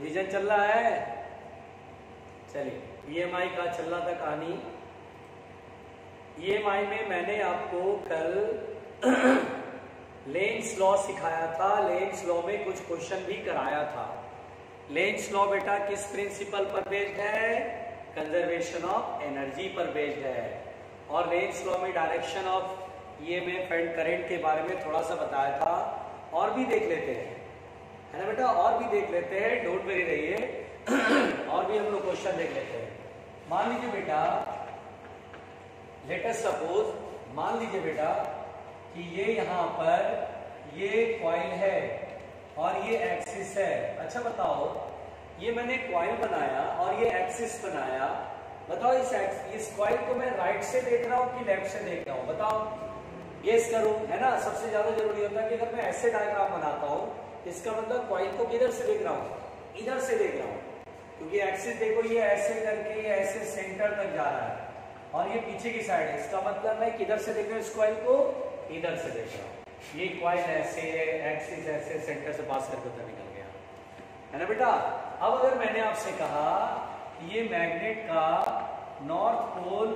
Revision चल रहा है। चलिए, ईएमआई का चल रहा था कहानी। ईएमआई में मैंने आपको कल लेंस लॉ सिखाया था। लेंस लॉ में कुछ क्वेश्चन भी कराया था। लेंस लॉ बेटा किस प्रिंसिपल पर बेस्ड है? कंजर्वेशन ऑफ एनर्जी पर बेस्ड है। और लेंस लॉ में direction of EMF and current के बारे में थोड़ा सा बताया था। और भी देख लेते हैं, है ना बेटा, और भी देख लेते हैं, डोंट वरी रहिए। और भी हम लोग क्वेश्चन देख लेते हैं। मान लीजिए बेटा, लेट अस सपोज, मान लीजिए बेटा कि ये यहाँ पर ये कॉइल है और ये एक्सिस है। अच्छा बताओ, ये मैंने कॉइल बनाया और ये एक्सिस बनाया। बताओ इस कॉइल को मैं राइट से देख रहा हूँ कि लेफ्ट से देख रहा हूँ? बताओ, गेस करो, है ना। सबसे ज्यादा जरूरी होता है कि अगर मैं ऐसे डायग्राम बनाता हूँ, इसका मतलब कॉइल को किधर से देख रहा हूँ? इधर से देख रहा हूँ, क्योंकि एक्सिस देखो ये ऐसे करके ये ऐसे सेंटर तक जा रहा है और ये पीछे की साइड है। इसका मतलब मैं किधर से देख रहा हूँ? इस कॉइल को इधर से देख रहा हूँ। ये कॉइल ऐसे, एक्सिस ऐसे सेंटर से पास करके उधर निकल गया, है ना बेटा। अब अगर मैंने आपसे कहा ये मैग्नेट का नॉर्थ पोल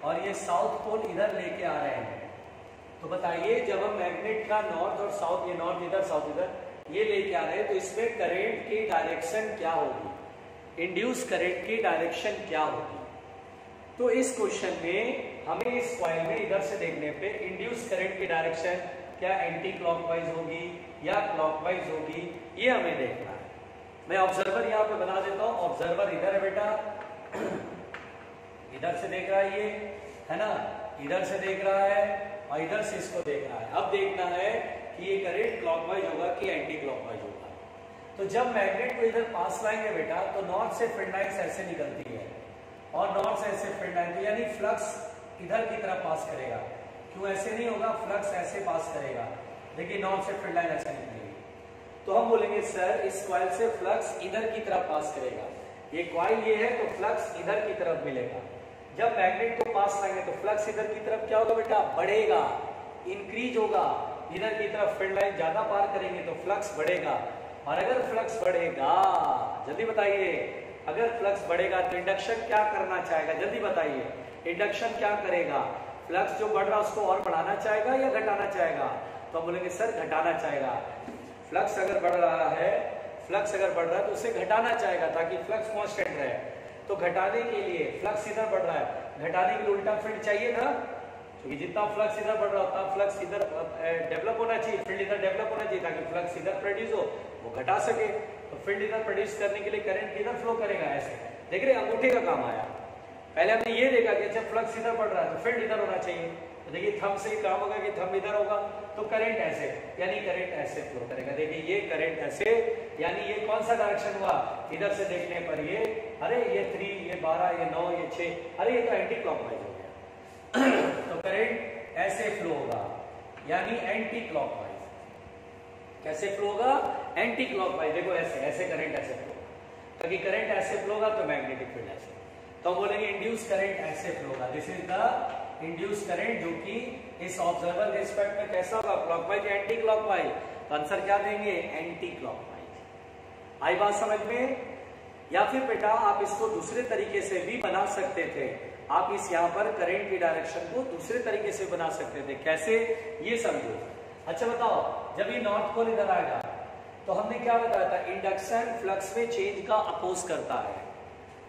और ये साउथ पोल इधर लेके आ रहे हैं, तो बताइए जब हम मैग्नेट का नॉर्थ और साउथ, ये नॉर्थ इधर साउथ इधर, ये लेके आ रहे हैं, तो इसमें करंट की डायरेक्शन क्या होगी? इंड्यूस करंट की डायरेक्शन क्या होगी? तो इस क्वेश्चन में हमें इस कॉइल में इधर से देखने पे इंड्यूस करंट की डायरेक्शन क्या एंटी क्लॉकवाइज होगी या क्लॉकवाइज होगी, ये हमें देखना है। मैं ऑब्जर्वर यहाँ पे बना देता हूँ। ऑब्जर्वर इधर है बेटा, इधर से देख रहा है ये, है ना, इधर से देख रहा है और इधर से इसको देख रहा है। अब देखना है कि ये करंट क्लॉकवाइज होगा कि एंटी क्लॉकवाइज होगा। तो जब मैग्नेट को इधर पास लाएंगे बेटा, तो नॉर्थ से फील्ड लाइंस ऐसे निकलती है और नॉर्थ से ऐसे फील्ड लाइन, यानी फ्लक्स इधर की तरफ पास करेगा। क्यों ऐसे नहीं होगा? फ्लक्स ऐसे पास करेगा। देखिए नॉर्थ से फील्ड लाइन ऐसे निकलेगी, तो हम बोलेंगे सर इस कॉइल से फ्लक्स इधर की तरफ पास करेगा। ये कॉइल ये है तो फ्लक्स इधर की तरफ मिलेगा। जब मैग्नेट को पास लाएंगे तो फ्लक्स इधर की तरफ क्या होगा बेटा? बढ़ेगा, इंक्रीज होगा। इधर की तरफ फील्ड लाइन ज्यादा पार करेंगे तो फ्लक्स बढ़ेगा। और अगर फ्लक्स बढ़ेगा, जल्दी बताइए, अगर फ्लक्स बढ़ेगा तो इंडक्शन क्या करना चाहेगा? जल्दी बताइए, इंडक्शन क्या करेगा? फ्लक्स जो बढ़ रहा है उसको और बढ़ाना चाहेगा या घटाना चाहेगा? तो हम बोलेंगे सर घटाना चाहेगा। फ्लक्स अगर बढ़ रहा है, फ्लक्स अगर बढ़ रहा है तो उसे घटाना चाहेगा ताकि फ्लक्स कांस्टेंट रहे। तो घटाने के लिए, फ्लक्स इधर बढ़ रहा है, घटाने के लिए उल्टा फील्ड चाहिए ना, क्योंकि जितना फ्लक्स इधर बढ़ रहा होता फ्लक्स इधर डेवलप होना चाहिए, फील्ड इधर डेवलप होना चाहिए ताकि फ्लक्स इधर प्रोड्यूस हो, वो घटा सके। तो फील्ड इधर प्रोड्यूस करने के लिए करंट किधर फ्लो करेगा? ऐसे। देख रहे अंगूठे का काम आया। पहले हमने ये देखा कि जब फ्लक्स इधर बढ़ रहा है तो फील्ड इधर होना चाहिए। तो देखिए थंब से ही काम होगा कि थंब इधर होगा तो करंट ऐसे, यानी करंट ऐसे फ्लो करेगा। देखिए ये करंट ऐसे, यानी ये कौन सा डायरेक्शन हुआ? इधर से देखने पर ये, अरे ये 3, ये 12, ये 9, ये 6, अरे ये तो एंटी क्लॉकवाइज हो गया। तो करंट ऐसे फ्लो होगा, यानी एंटी क्लॉकवाइज। कैसे फ्लो होगा? Anti clockwise. देखो ऐसे, ऐसे करंट ऐसे फ्लो होगा, ताकि करंट ऐसे फ्लो होगा तो मैग्नेटिक फील्ड ऐसे। तो बोलेंगे इंड्यूस करंट ऐसे फ्लो होगा। This is the induce current, जो कि इस ऑब्जर्वर रिस्पेक्ट में कैसा होगा? क्लॉकवाइज या एंटी क्लॉकवाइज? तो आंसर क्या देंगे? Anti clockwise. आई बात समझ में? या फिर बेटा आप इसको दूसरे तरीके से भी बना सकते थे। आप इस यहाँ पर करंट की डायरेक्शन को दूसरे तरीके से बना सकते थे। कैसे, ये समझो। अच्छा बताओ, जब ये नॉर्थ पोल इधर आएगा तो हमने क्या बताया था? इंडक्शन फ्लक्स में चेंज का अपोज करता है।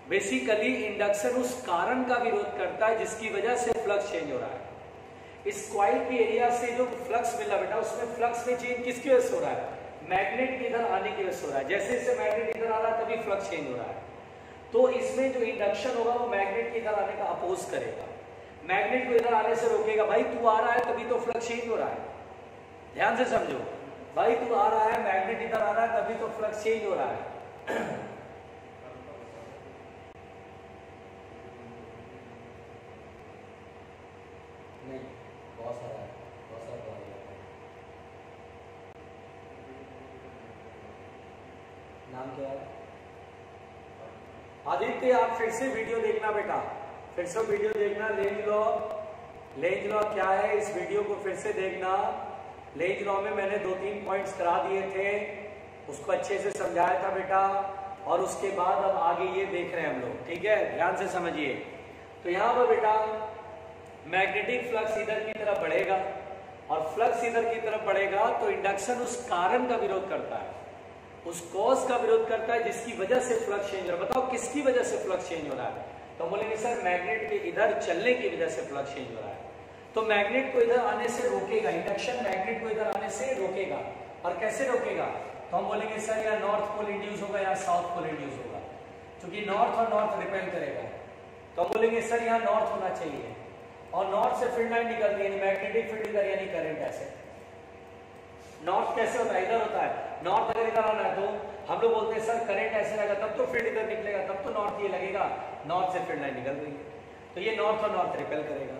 बेसिकली इंडक्शन उस कारण का विरोध करता है जिसकी वजह से फ्लक्स चेंज हो रहा है। इस कॉइल के एरिया से जो फ्लक्स मिला बेटा, उसमें फ्लक्स में चेंज किसकी वजह से हो रहा है? मैग्नेट के इधर आने की वजह से हो रहा है। जैसे जैसे मैग्नेट इधर आ रहा है तभी फ्लक्स चेंज हो रहा है। तो इसमें जो इंडक्शन होगा वो मैग्नेट के इधर आने का अपोज करेगा, मैग्नेट को इधर आने से रोकेगा। भाई तू आ रहा है तभी तो फ्लक्स चेंज हो रहा है, ध्यान से समझो। भाई तू आ रहा है, मैग्नेट इधर आ रहा है तभी तो फ्लक्स चेंज हो रहा है। नाम क्या है? आदित्य, आप फिर से वीडियो देखना बेटा, फिर से वीडियो देखना। लेंज लॉ क्या है इस वीडियो को फिर से देखना। लेंज लॉ में मैंने 2-3 पॉइंट्स करा दिए थे, उसको अच्छे से समझाया था बेटा और उसके बाद अब आगे ये देख रहे हैं हम लोग, ठीक है, ध्यान से समझिए। तो यहाँ पर बेटा मैग्नेटिक फ्लक्स इधर की तरफ बढ़ेगा और फ्लक्स इधर की तरफ बढ़ेगा तो इंडक्शन उस कारण का विरोध करता है, उस कॉज का विरोध करता है जिसकी वजह से फ्लक्स चेंज हो रहा है। बताओ किसकी वजह से फ्लक्स चेंज हो रहा है? तो बोलेंगे सर मैग्नेट के इधर चलने की वजह से फ्लक्स चेंज हो रहा है। तो मैग्नेट को इधर आने से रोकेगा, इंडक्शन मैग्नेट को इधर आने से रोकेगा। और कैसे रोकेगा? तो हम बोलेंगे सर या नॉर्थ पोल इंड्यूस होगा या साउथ पोल इंड्यूस होगा, क्योंकि नॉर्थ और नॉर्थ रिपेल करेगा। तो हम बोलेंगे सर यहाँ नॉर्थ होना चाहिए और नॉर्थ से फील्ड लाइन निकलती है, यानी मैग्नेटिक फील्ड इधर, यानी करंट ऐसे। नॉर्थ कैसे होता है? इधर होता है। नॉर्थ अगर इधर आना है तो हम लोग बोलते हैं सर करंट ऐसे लगेगा तब तो फील्ड इधर निकलेगा, तब तो नॉर्थ ये लगेगा, नॉर्थ से फील्ड लाइन निकल रही है तो ये नॉर्थ और नॉर्थ रिपेल करेगा।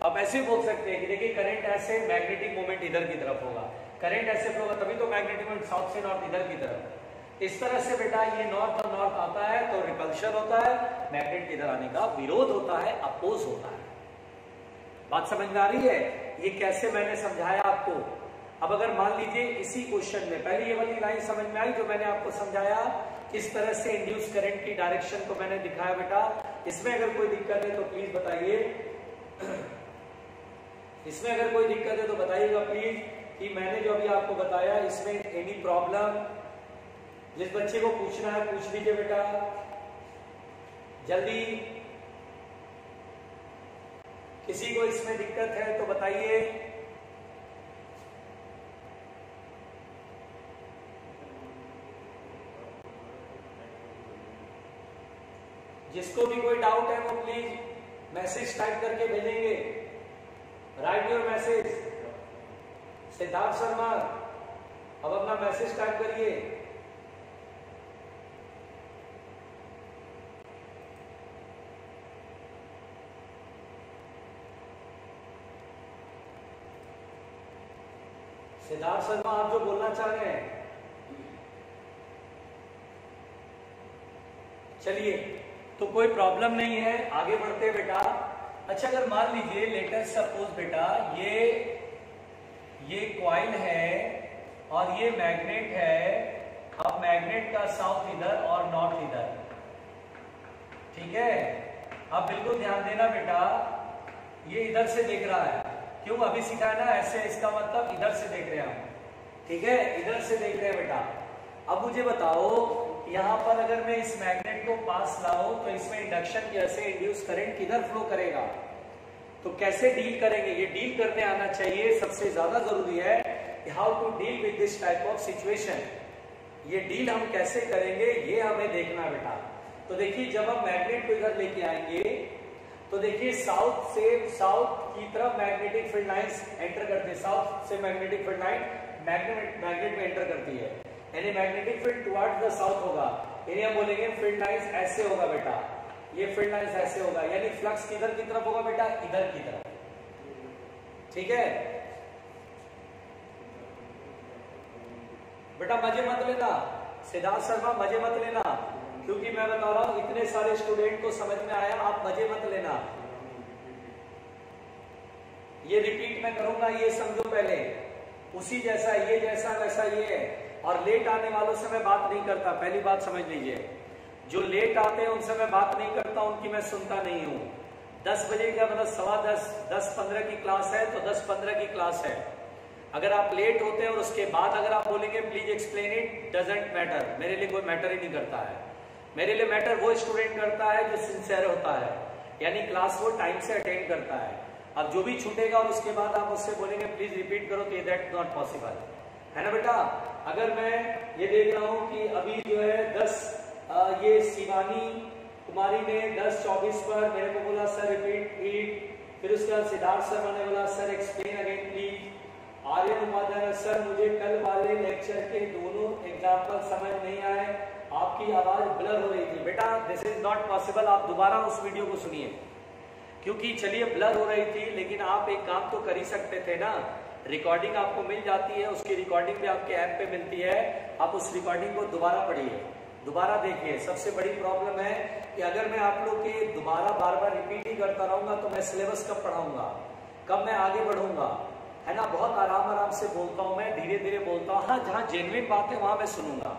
आप ऐसे भी बोल सकते हैं कि देखिए करंट ऐसे, मैग्नेटिक मोमेंट इधर की तरफ होगा, करंट ऐसे फ्लो होगा तभी तो मैग्नेटिक मोमेंट साउथ से नॉर्थ इधर की तरफ। इस तरह से बेटा ये नॉर्थ और नॉर्थ आता है तो रिपल्शन होता है, मैग्नेट इधर आने का विरोध होता है, अपोज होता है। बात समझ में आ रही है? ये कैसे मैंने समझाया आपको। अब अगर मान लीजिए इसी क्वेश्चन में पहले ये वाली लाइन समझ में आई जो मैंने आपको समझाया, किस तरह से इंड्यूस करंट की डायरेक्शन को मैंने दिखाया बेटा। इसमें अगर कोई दिक्कत है तो प्लीज बताइए, इसमें अगर कोई दिक्कत है तो बताइएगा प्लीज कि मैंने जो अभी आपको बताया इसमें एनी प्रॉब्लम। जिस बच्चे को पूछना है पूछ लीजिए बेटा जल्दी। किसी को इसमें दिक्कत है तो बताइए। जिसको भी कोई डाउट है वो प्लीज मैसेज टाइप करके भेजेंगे। Right your message. Siddharth Sharma अब अपना मैसेज टाइप करिए। सिद्धार्थ शर्मा आप जो बोलना चाह रहे हैं, चलिए तो कोई प्रॉब्लम नहीं है, आगे बढ़ते हैं बेटा। अच्छा अगर मान लीजिए लेटर सपोज बेटा ये कॉइल है और ये मैग्नेट है। अब मैग्नेट का साउथ इधर और नॉर्थ इधर, ठीक है। अब बिल्कुल ध्यान देना बेटा, ये इधर से देख रहा है, क्यों अभी सिखाया ना ऐसे, इसका मतलब इधर से देख रहे हैं हम, ठीक है, इधर से देख रहे हैं बेटा। अब मुझे बताओ यहाँ पर अगर मैं इस मैग्नेट को पास लाऊं तो इसमें इंडक्शन की वजह से इंड्यूस करंट किधर फ्लो करेगा, तो कैसे डील करेंगे, ये डील करने आना चाहिए। सबसे ज्यादा जरूरी है how to deal with this type of situation. ये डील हम कैसे करेंगे ये हमें देखना है बेटा। तो देखिए जब हम मैग्नेट को इधर लेके आएंगे तो देखिए साउथ की तरफ मैग्नेटिक फील्ड लाइंस एंटर करती है, साउथ से मैग्नेटिक फील्ड लाइन मैग्नेट में एंटर करती है, यानी magnetic field towards the south होगा। यानी हम बोलेंगे फील्ड लाइंस ऐसे होगा बेटा, ये फील्ड लाइंस ऐसे होगा, यानी फ्लक्स किधर की तरफ होगा बेटा, इधर की तरफ, ठीक है बेटा। मजे मत लेना सिद्धार्थ शर्मा, मजे मत लेना, क्योंकि मैं बता रहा हूं इतने सारे स्टूडेंट को समझ में आया, आप मजे मत लेना। ये रिपीट मैं करूंगा, ये समझो पहले, उसी जैसा ये जैसा वैसा ये है। और लेट आने वालों से मैं बात नहीं करता, पहली बात समझ लीजिए। जो लेट आते हैं उनसे मैं बात नहीं करता, उनकी मैं सुनता नहीं हूं। 10 बजे का मतलब 10:15 10:15 की क्लास है तो 10:15 की क्लास है। अगर आप लेट होते हैं और उसके बाद अगर आप बोलेंगे please explain it, doesn't matter, मेरे लिए कोई मैटर ही नहीं करता है। मेरे लिए मैटर वो स्टूडेंट करता है जो सिंसियर होता है, यानी क्लास वो टाइम से अटेंड करता है। अब जो भी छूटेगा और उसके बाद आप उससे बोलेंगे प्लीज रिपीट करो, तो दैट नॉट पॉसिबल है ना बेटा। अगर मैं ये देख रहा हूं कि अभी जो है ये शिवानी कुमारी ने 10:24 पर मेरे को बोला सर रिपीट इट, फिर उसके बाद सिद्धार्थ शर्मा ने बोला sir explain again please. Aryan Upadhyay sir मुझे कल वाले लेक्चर के दोनों एग्जाम्पल समझ नहीं आए, आपकी आवाज ब्लर हो रही थी। बेटा दिस इज नॉट पॉसिबल, आप दोबारा उस वीडियो को सुनिए, क्योंकि चलिए ब्लर हो रही थी लेकिन आप एक काम तो कर ही सकते थे ना, रिकॉर्डिंग आपको मिल जाती है, उसकी रिकॉर्डिंग भी आपके ऐप पे मिलती है, आप उस रिकॉर्डिंग को दोबारा पढ़िए, दोबारा देखिए। सबसे बड़ी प्रॉब्लम है कि अगर मैं आप लोग के दोबारा बार बार रिपीट ही करता रहूंगा तो मैं सिलेबस कब पढ़ाऊंगा, कब मैं आगे बढ़ूंगा, है ना। बहुत आराम आराम से बोलता हूं मैं, धीरे धीरे बोलता हूं, हाँ जहां जेन्युइन बात है वहां मैं सुनूंगा।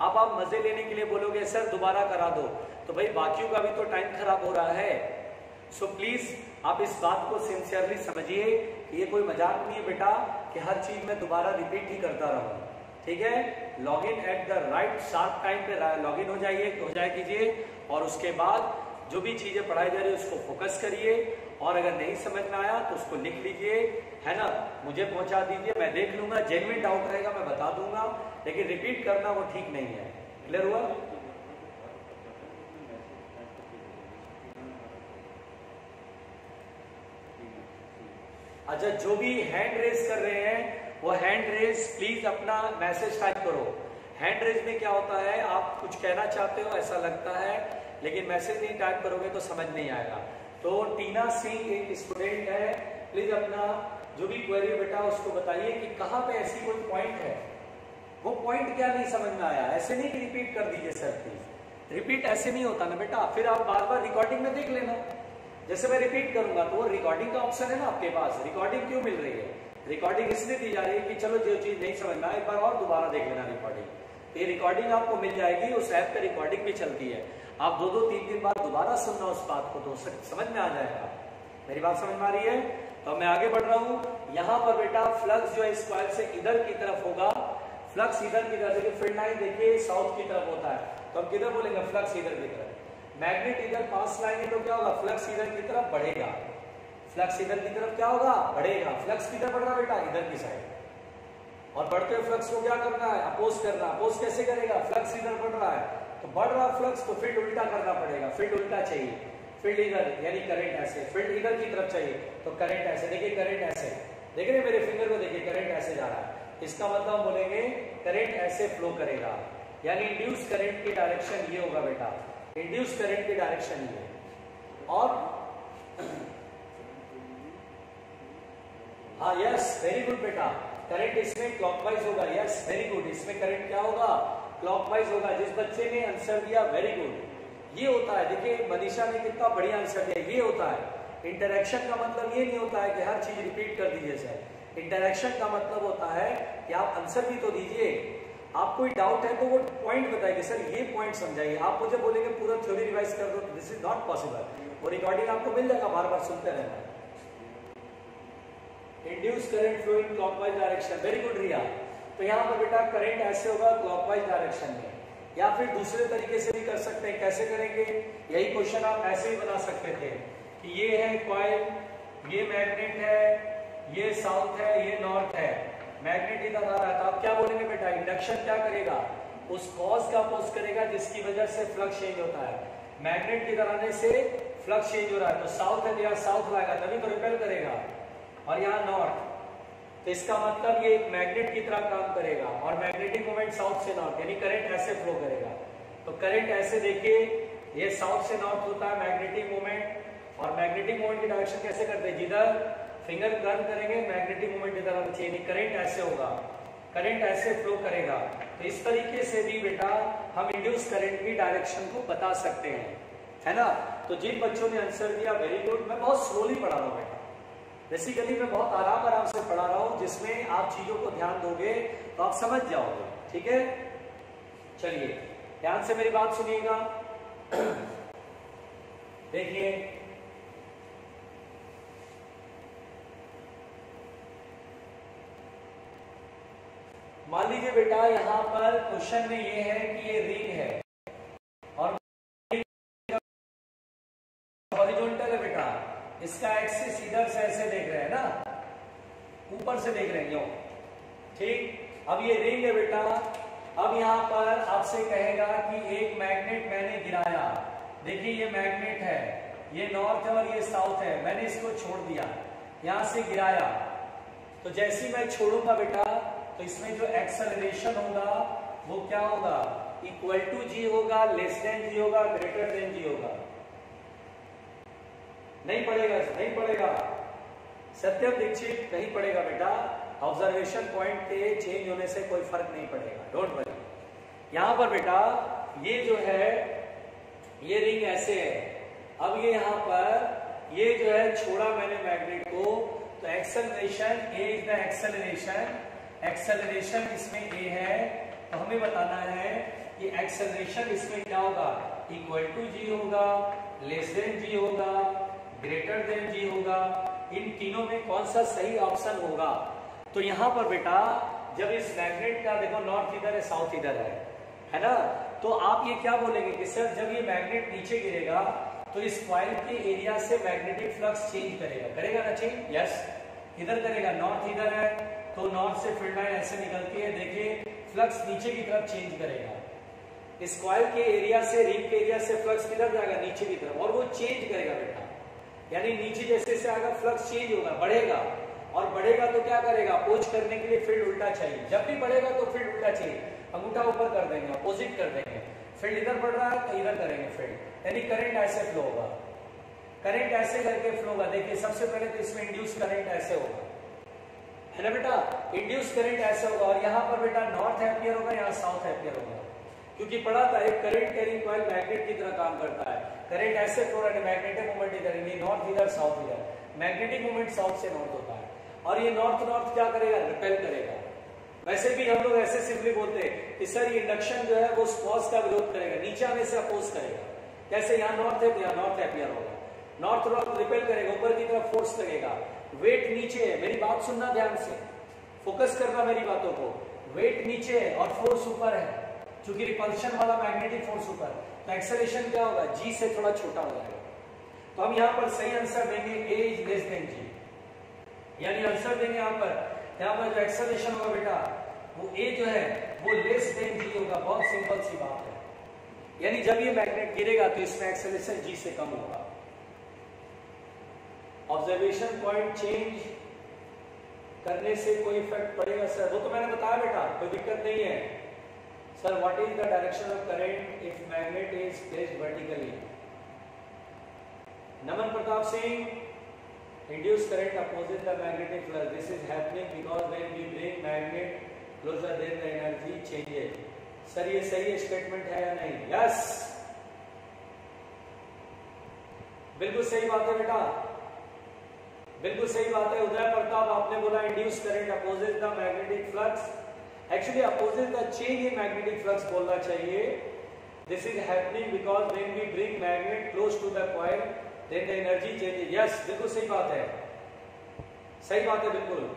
अब आप मजे लेने के लिए बोलोगे सर दोबारा करा दो, तो भाई बाकियों का भी तो टाइम खराब हो रहा है। सो प्लीज आप इस बात को सिंसियरली समझिए, ये कोई मजाक नहीं है बेटा कि हर चीज में दोबारा रिपीट ही करता रहूं, ठीक है। Log in at the right sharp time पे लॉग इन हो जाए कीजिए, और उसके बाद जो भी चीजें पढ़ाई जा रही है उसको फोकस करिए, और अगर नहीं समझ में आया तो उसको लिख लीजिए, है ना, मुझे पहुंचा दीजिए, मैं देख लूंगा, जेन्युइन डाउट रहेगा मैं बता दूंगा, लेकिन रिपीट करना वो ठीक नहीं है। क्लियर हुआ? अच्छा, जो भी हैंड रेस कर रहे हैं वो हैंड रेस प्लीज अपना मैसेज टाइप करो। हैंड रेस में क्या होता है, आप कुछ कहना चाहते हो ऐसा लगता है, लेकिन मैसेज नहीं टाइप करोगे तो समझ नहीं आएगा। तो टीना सिंह एक स्टूडेंट है, प्लीज अपना जो भी क्वेरी बेटा उसको बताइए कि कहाँ पे ऐसी कोई पॉइंट है, वो पॉइंट क्या नहीं समझ में आया। ऐसे नहीं कि रिपीट कर दीजिए सर प्लीज, रिपीट ऐसे नहीं होता ना बेटा, फिर आप बार बार रिकॉर्डिंग में देख लेना। जैसे मैं रिपीट करूंगा तो वो रिकॉर्डिंग का ऑप्शन है ना आपके पास, रिकॉर्डिंग क्यों मिल रही है? रिकॉर्डिंग इसलिए दी जा रही है कि चलो जो चीज नहीं समझ में आए एक बार और दोबारा देख लेना रिकॉर्डिंग। ये रिकॉर्डिंग आपको मिल जाएगी, उस ऐप पे रिकॉर्डिंग भी चलती है, आप 2-2, 3-3 बार दोबारा सुनना उस बात को तो समझ में आ जाएगा। मेरी बात समझ में आ रही है? तो मैं आगे बढ़ रहा हूं। यहाँ पर बेटा फ्लक्स जो है इस कॉइल से इधर की तरफ होगा, फ्लक्स इधर की तरफ, देखिए फील्ड लाइन देखिए साउथ की तरफ होता है, तो हम किधर बोलेंगे? फ्लक्स इधर की तरफ। मैग्नेट इधर पास लाएंगे तो क्या होगा? फ्लक्स इधर की तरफ बढ़ेगा, फ्लक्स इधर की तरफ क्या होगा? बढ़ेगा। फ्लक्स किधर बढ़ रहा बेटा? इधर की साइड। और बढ़ते हुए फ्लक्स को क्या करना है? अपोज करना। अपोज कैसे करेगा? फ्लक्स इधर बढ़ रहा है तो बढ़ रहा फ्लक्स को फील्ड उल्टा करना पड़ेगा, फील्ड उल्टा चाहिए, फील्ड इधर यानी करंट ऐसे, फील्ड इधर की तरफ चाहिए तो करंट ऐसे। देखिए करंट ऐसे, देख रहे मेरे फिंगर को, देखिए करंट ऐसे जा रहा है, इसका मतलब हम बोलेंगे करंट ऐसे फ्लो करेगा, यानी इंड्यूस करंट की डायरेक्शन ये होगा बेटा, इंड्यूस करंट की डायरेक्शन ये। और हाँ यस वेरी गुड बेटा, करंट इसमें क्लॉकवाइज होगा, यस वेरी गुड, इसमें करंट क्या होगा? क्लॉकवाइज होगा। जिस बच्चे ने आंसर दिया वेरी गुड, ये होता है। देखिए मनीषा ने कितना बढ़िया आंसर दिया, ये होता है इंटरेक्शन का मतलब। ये नहीं होता है कि हर चीज रिपीट कर दीजिए सर, इंटरेक्शन का मतलब होता है कि आप आंसर भी तो दीजिए, आप कोई डाउट है तो वो पॉइंट बताइए, सर ये पॉइंट समझाइए। आप मुझे बोलेंगे पूरा थ्योरी रिवाइज कर दो, दिस इज नॉट पॉसिबल। वो रिकॉर्डिंग आपको मिल जाएगा, बार बार सुनते रहना। Induce current flow in clockwise direction, very good Riya. तो यहाँ पर बेटा करंट ऐसे होगा क्लॉकवाइज डायरेक्शन में, या फिर दूसरे तरीके से भी कर सकते हैं। कैसे करेंगे? यही क्वेश्चन आप ऐसे ही बना सकते थे कि ये है कॉइल, ये मैग्नेट है, ये साउथ है, ये नॉर्थ है, मैग्नेट इधर आ रहा है, तो आप क्या बोलेंगे बेटा? इंडक्शन क्या करेगा? उस कॉज का अपोज करेगा जिसकी वजह से फ्लक्स चेंज होता है। मैग्नेट की तरह आने से फ्लक्स चेंज हो रहा है, तो साउथ है तो यहाँ साउथ लाएगा तभी तो रिपेल करेगा, और यहाँ नॉर्थ, तो इसका मतलब ये एक मैग्नेट की तरह काम करेगा, और मैग्नेटिक मोमेंट साउथ से नॉर्थ, यानी करंट ऐसे फ्लो करेगा। तो करंट ऐसे देखिए, ये साउथ से नॉर्थ होता है मैग्नेटिक मोमेंट, और मैग्नेटिक मोमेंट की डायरेक्शन कैसे करते हैं? जिधर फिंगर टर्न करेंगे मैग्नेटिक मोमेंट इधर आना चाहिए, करंट ऐसे होगा, करंट ऐसे फ्लो करेगा। तो इस तरीके से भी बेटा हम इंड्यूस करंट की डायरेक्शन को बता सकते हैं, है ना। तो जिन बच्चों ने आंसर दिया वेरी गुड। मैं बहुत स्लोली पढ़ा रहा हूँ बेटा, बेसिकली मैं बहुत आराम से पढ़ा रहा हूँ, जिसमें आप चीजों को ध्यान दोगे तो आप समझ जाओगे, ठीक है। चलिए ध्यान से मेरी बात सुनिएगा। देखिए मान लीजिए बेटा यहाँ पर क्वेश्चन में ये है कि ये रिंग है और हॉरिजॉन्टल है बेटा, इसका एक्सिस इधर से ऐसे देख रहे हैं ना, ऊपर से देख रहे हैं यूं, ठीक। अब ये रिंग है बेटा, अब यहाँ पर आपसे कहेगा कि एक मैग्नेट मैंने गिराया, देखिए ये मैग्नेट है, ये नॉर्थ है और ये साउथ है, मैंने इसको छोड़ दिया, यहाँ से गिराया, तो जैसे ही मैं छोड़ूंगा बेटा तो इसमें जो एक्सेलरेशन होगा वो क्या होगा? इक्वल टू जी होगा, लेस देन जी होगा, ग्रेटर देन जी होगा। नहीं पड़ेगा, नहीं पड़ेगा, सत्यम दीक्षित नहीं पड़ेगा बेटा, ऑब्जर्वेशन पॉइंट पे चेंज होने से कोई फर्क नहीं पड़ेगा, डोंट वरी। यहां पर बेटा ये जो है ये रिंग ऐसे है, अब ये यहां पर ये जो है छोड़ा मैंने मैग्नेट को, तो acceleration A is the acceleration, acceleration इसमें ए है, तो हमें बताना है कि एक्सेलरेशन इसमें क्या होगा, इक्वल टू जी होगा, लेस देन जी होगा, ग्रेटर देन जी होगा। इन तीनों में कौन सा सही ऑप्शन होगा? तो यहां पर बेटा जब इस मैग्नेट का देखो नॉर्थ इधर है, साउथ इधर है ना, तो आप ये क्या बोलेंगे कि सर जब ये मैग्नेट नीचे गिरेगा तो इस कॉइल के एरिया से मैग्नेटिक फ्लक्स चेंज करेगा ना चेंज? यस, इधर करेगा, नॉर्थ इधर है तो नॉर्थ से फील्ड लाइन ऐसे निकलती है, देखिए फ्लक्स नीचे की तरफ चेंज करेगा। इस कॉइल के एरिया से, रिंग के एरिया से फ्लक्स किधर जाएगा, नीचे की तरफ, और वो चेंज करेगा बेटा, यानी नीचे जैसे से आएगा फ्लक्स चेंज होगा, बढ़ेगा, और बढ़ेगा तो क्या करेगा, अपोज करने के लिए फील्ड उल्टा चाहिए। जब भी बढ़ेगा तो फील्ड उल्टा चाहिए, अंगूठा ऊपर कर देंगे, अपोजिट कर देंगे। फील्ड इधर बढ़ रहा है तो इधर करेंगे फील्ड, यानी करंट ऐसे फ्लो होगा, करंट ऐसे करके फ्लो होगा। देखिए सबसे पहले तो इसमें इंड्यूस करंट ऐसे होगा, है ना बेटा, इंड्यूस करंट ऐसे होगा, और यहाँ पर बेटा नॉर्थ एम्पियर होगा, यहाँ साउथ एम्पियर होगा, क्योंकि पढ़ा था एक करंट कैरिंग कॉइल मैग्नेट की तरह काम करता है। करंट ऐसे फ्लो रहा है, मैग्नेटिक मूवमेंट इधर, नॉर्थ इधर साउथ इधर, मैग्नेटिक मूवमेंट साउथ से नॉर्थ होता है, और ये नॉर्थ नॉर्थ क्या करेगा, रिपेल करेगा। वैसे भी हम लोग ऐसे सिंपली बोलते हैं कि सर ये इंडक्शन जो है वो स्पॉस का विरोध करेगा, नीचे आने से अपोज करेगा। कैसे, यहाँ नॉर्थ है तो यहाँ नॉर्थ एम्पियर होगा, नॉर्थ नॉर्थ रिपेल करेगा, ऊपर की तरफ फोर्स लगेगा, वेट नीचे है, मेरी बात सुनना ध्यान से, फोकस करना मेरी बातों को, वेट नीचे है और फोर्स ऊपर है, क्योंकि रिपल्शन वाला मैग्नेटिक फोर्स ऊपर, तो एक्सेलरेशन क्या होगा, जी से थोड़ा छोटा हो जाएगा। तो हम यहाँ पर सही आंसर देंगे ए इज लेस देन जी, यानी आंसर देंगे यहाँ पर जो एक्सेलरेशन होगा बेटा वो ए जो है वो लेस देन जी होगा। बहुत सिंपल सी बात है, यानी जब ये मैग्नेट गिरेगा तो इसमें एक्सेलरेशन जी से कम होगा। ऑब्जर्वेशन पॉइंट चेंज करने से कोई इफेक्ट पड़ेगा सर? वो तो मैंने बताया बेटा, कोई दिक्कत नहीं है। Sir what is the direction of current if magnet is placed vertically? Naman Pratap Singh, induced current opposes the magnetic flux. This is happening because when we bring magnet closer then the energy changes. Sir ये सही statement है या नहीं? Yes, बिल्कुल सही बात है बेटा, बिल्कुल सही बात है। उदय प्रताप आपने बोला induced current opposes the magnetic flux. Actually opposes the change in magnetic flux बोलना चाहिए। This is happening because when we bring magnet close to the coil then the energy changes. Yes, बिल्कुल सही बात है, सही बात है बिल्कुल।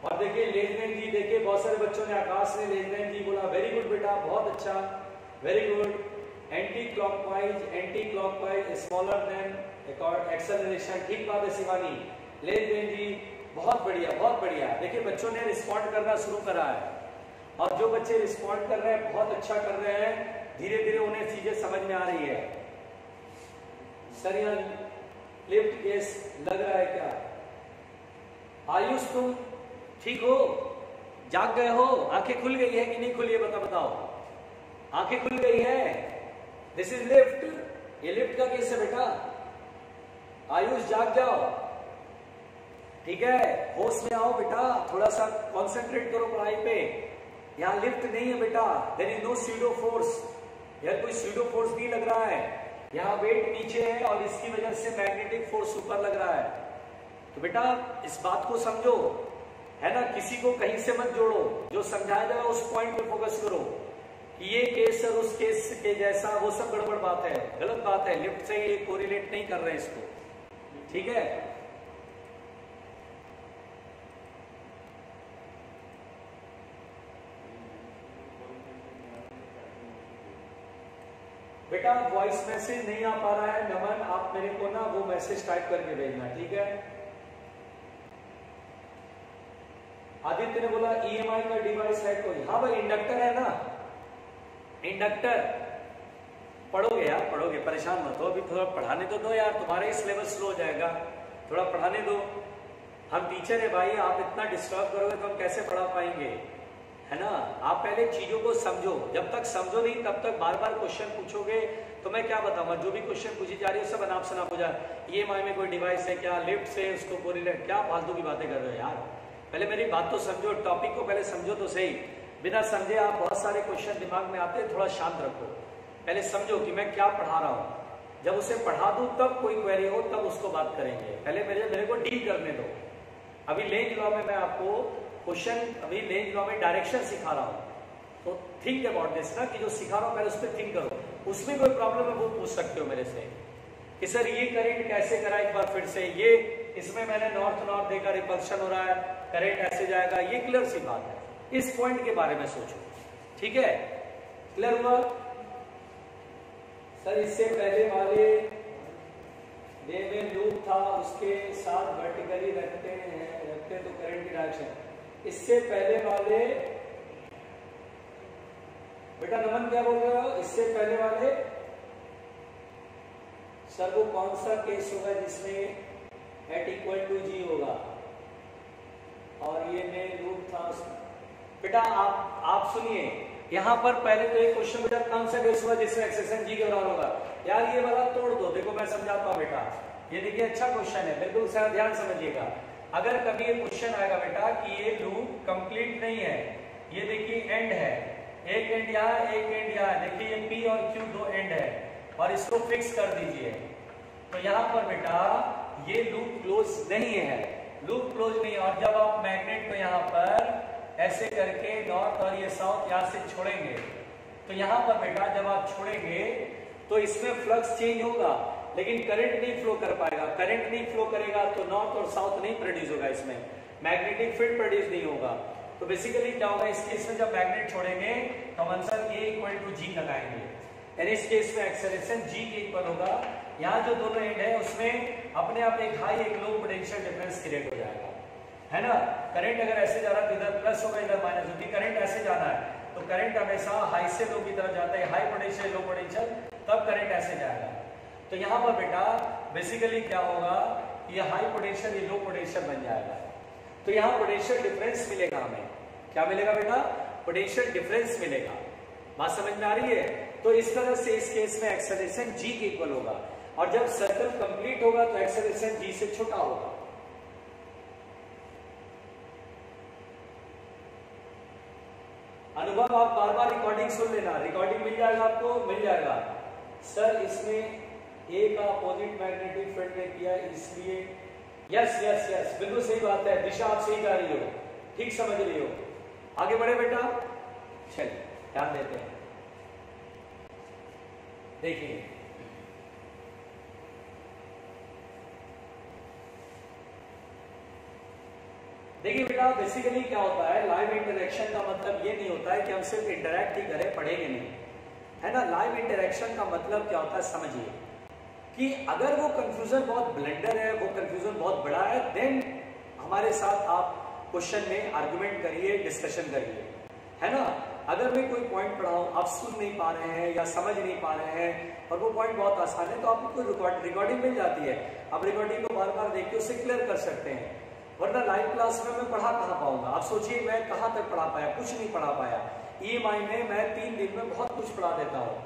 और देखिए लेजनेन जी, देखिए बहुत सारे बच्चों ने, आकाश ने लेजनेन जी बोला, वेरी गुड बेटा, बहुत अच्छा, very good. Anti clockwise smaller than acceleration, ठीक बात है शिवानी। लेजनेन जी बहुत बढ़िया, बहुत बढ़िया। देखिए बच्चों ने रिस्पॉन्ड करना शुरू करा है, और जो बच्चे रिस्पॉन्ड कर रहे हैं बहुत अच्छा कर रहे हैं, धीरे धीरे उन्हें चीजें समझ में आ रही है। सर यहाँ लिफ्ट केस लग रहा है क्या? आयुष तुम ठीक हो, जाग गए हो, आंखें खुल गई है कि नहीं खुली है, बताओ। आंखें खुल गई है, दिस इज लिफ्ट, ये लिफ्ट का केस है बेटा। आयुष जाग जाओ, ठीक है, होश में आओ बेटा, थोड़ा सा कॉन्सेंट्रेट करो पढ़ाई पे। यहाँ लिफ्ट नहीं है बेटा, there is no pseudo force, यार कोई स्यूडो फोर्स नहीं लग रहा है, यहाँ वेट नीचे है और इसकी वजह से मैग्नेटिक फोर्स ऊपर लग रहा है। तो बेटा इस बात को समझो, है ना, किसी को कहीं से मत जोड़ो, जो समझाया जाए उस पॉइंट पे फोकस करो कि ये केस और उस केस के जैसा, वो सब गड़बड़ बात है, गलत बात है, लिफ्ट से ये कोरिलेट नहीं कर रहे हैं इसको, ठीक है। बेटा वॉइस मैसेज नहीं आ पा रहा है नमन, आप मेरे को ना वो मैसेज टाइप करके भेजना, ठीक है। आदित्य ने बोला ईएमआई का डिवाइस है कोई? हाँ भाई इंडक्टर है ना, इंडक्टर पढ़ोगे यार, पढ़ोगे, परेशान मत हो, अभी थोड़ा पढ़ाने तो दो यार, तुम्हारा ही सिलेबस स्लो हो जाएगा, थोड़ा पढ़ाने दो। हम टीचर है भाई, आप इतना डिस्टर्ब करोगे तो हम कैसे पढ़ा पाएंगे, है ना। आप पहले चीजों को समझो, जब तक समझो नहीं तब तक बार बार क्वेश्चन पूछोगे तो मैं क्या बताऊंगा, जो भी क्वेश्चन पूछी जा रही है सब अनाप शनाप हो जाए। ईएमआई में कोई डिवाइस है क्या, लिफ्ट से उसको कोरिलेट, क्या फालतू की बातें कर रहे हो यार, पहले मेरी बात तो समझो, टॉपिक को पहले समझो तो सही। बिना समझे आप बहुत सारे क्वेश्चन दिमाग में आते हैं, थोड़ा शांत रखो, पहले समझो कि मैं क्या पढ़ा रहा हूँ, जब उसे पढ़ा दूं तब कोई क्वेरी हो तब उसको बात करेंगे, पहले मेरे को डील करने दो। अभी लेंज लॉ में मैं आपको क्वेश्चन, अभी लेंज लॉ में डायरेक्शन सिखा रहा हूँ, तो थिंक अबाउट दिस ना, कि जो सिखा रहा हूं पहले उस पर थिंक करो। उसमें कोई प्रॉब्लम है वो पूछ सकते हो मेरे से कि सर ये करंट कैसे करा, एक बार फिर से ये इसमें मैंने नॉर्थ नॉर्थ देखा, रिपल्शन हो रहा है, करंट ऐसे जाएगा, ये क्लियर सी बात है। इस पॉइंट के बारे में सोचो, ठीक है, क्लियर हुआ? सर इससे पहले वाले डे में लूप था, उसके साथ वर्टिकली रखते तो करंट की डायरेक्शन। इससे पहले वाले बेटा नमन क्या बोल रहे हो? इससे पहले वाले सर वो कौन सा केस होगा जिसमें एट इक्वल टू जी होगा और ये में लूप था उसमें? बेटा आप सुनिए, यहां पर पहले तो एक क्वेश्चन बेटा कौन सा केस होगा जिसमें एक्सेशन जी के बराबर होगा? यार ये वाला तोड़ दो, देखो मैं समझाता हूं बेटा, ये देखिए अच्छा क्वेश्चन है, बिल्कुल सर ध्यान समझिएगा। अगर कभी ये क्वेश्चन आएगा बेटा कि ये लूप कंप्लीट नहीं है, ये देखिए एंड है, एक एंड यहाँ एक एंड यहाँ, देखिए ये P और Q दो एंड है और इसको फिक्स कर दीजिए, तो यहाँ पर बेटा ये लूप क्लोज नहीं है, लूप क्लोज नहीं है। और जब आप मैग्नेट को यहाँ पर ऐसे करके नॉर्थ और ये साउथ यहाँ से छोड़ेंगे, तो यहाँ पर बेटा जब आप छोड़ेंगे तो इसमें फ्लक्स चेंज होगा लेकिन करंट नहीं फ्लो कर पाएगा। करंट नहीं फ्लो करेगा तो नॉर्थ और साउथ नहीं प्रोड्यूस होगा, इसमें मैग्नेटिक फील्ड प्रोड्यूस नहीं होगा। तो बेसिकली क्या होगा इस केस में, जब मैग्नेट छोड़ेंगे तो हम आंसर A इक्वल टू जी लगाएंगे, यानी इस केस में एक्सेलरेशन G के इक्वल होगा। यहाँ जो दोनों एंड है उसमें अपने आप एक हाई एक लो पोटेंशियल डिफरेंस क्रिएट हो जाएगा, है ना। करंट अगर ऐसे जा रहा है तो इधर प्लस होगा इधर माइनस होगी, करंट ऐसे जाना है तो करंट हमेशा हाई से लो की तरफ जाता है, हाई पोटेंशियल लो पोटेंशियल, तब करंट ऐसे जाएगा। तो यहाँ पर बेटा बेसिकली क्या होगा, ये हाई पोटेंशियल ये लो पोटेंशियल बन जाएगा, तो यहाँ पोटेंशियल डिफरेंस मिलेगा हमें। क्या मिलेगा बेटा? पोटेंशियल डिफरेंस मिलेगा। बात समझ में आ रही है? तो इस तरह से इस केस में एक्सेलरेशन G के इक्वल होगा और जब सर्कल कंप्लीट होगा तो एक्सेलरेशन G से छोटा होगा। अनुभव आप बार बार रिकॉर्डिंग सुन लेना, रिकॉर्डिंग मिल जाएगा आपको, मिल जाएगा। सर इसमें A का अपोजिट मैग्नेटिक फील्ड में किया इसलिए, यस यस यस बिल्कुल सही बात है, दिशा आप सही जा रही हो, ठीक समझ रही हो। आगे बढ़े बेटा, चलिए ध्यान देते हैं। देखिए देखिए बेटा बेसिकली क्या होता है, लाइव इंटरेक्शन का मतलब ये नहीं होता है कि हम सिर्फ इंटरेक्ट ही करें, पढ़ेंगे नहीं, है ना। लाइव इंटरेक्शन का मतलब क्या होता है समझिए, कि अगर वो कंफ्यूजन बहुत ब्लेंडर है, वो कंफ्यूजन बहुत बड़ा है, देन हमारे साथ आप क्वेश्चन में आर्गुमेंट करिए, डिस्कशन करिए, है ना। अगर मैं कोई पॉइंट पढ़ाऊं, आप सुन नहीं पा रहे हैं या समझ नहीं पा रहे हैं और वो पॉइंट बहुत आसान है, तो आपको रिकॉर्डिंग मिल जाती है, आप रिकॉर्डिंग को बार बार देख के उससे क्लियर कर सकते हैं। वरना लाइव क्लास में मैं पढ़ा कहाँ पाऊंगा? आप सोचिए मैं कहाँ तक पढ़ा पाया, कुछ नहीं पढ़ा पाया। EMI में मैं 3 दिन में बहुत कुछ पढ़ा देता हूँ,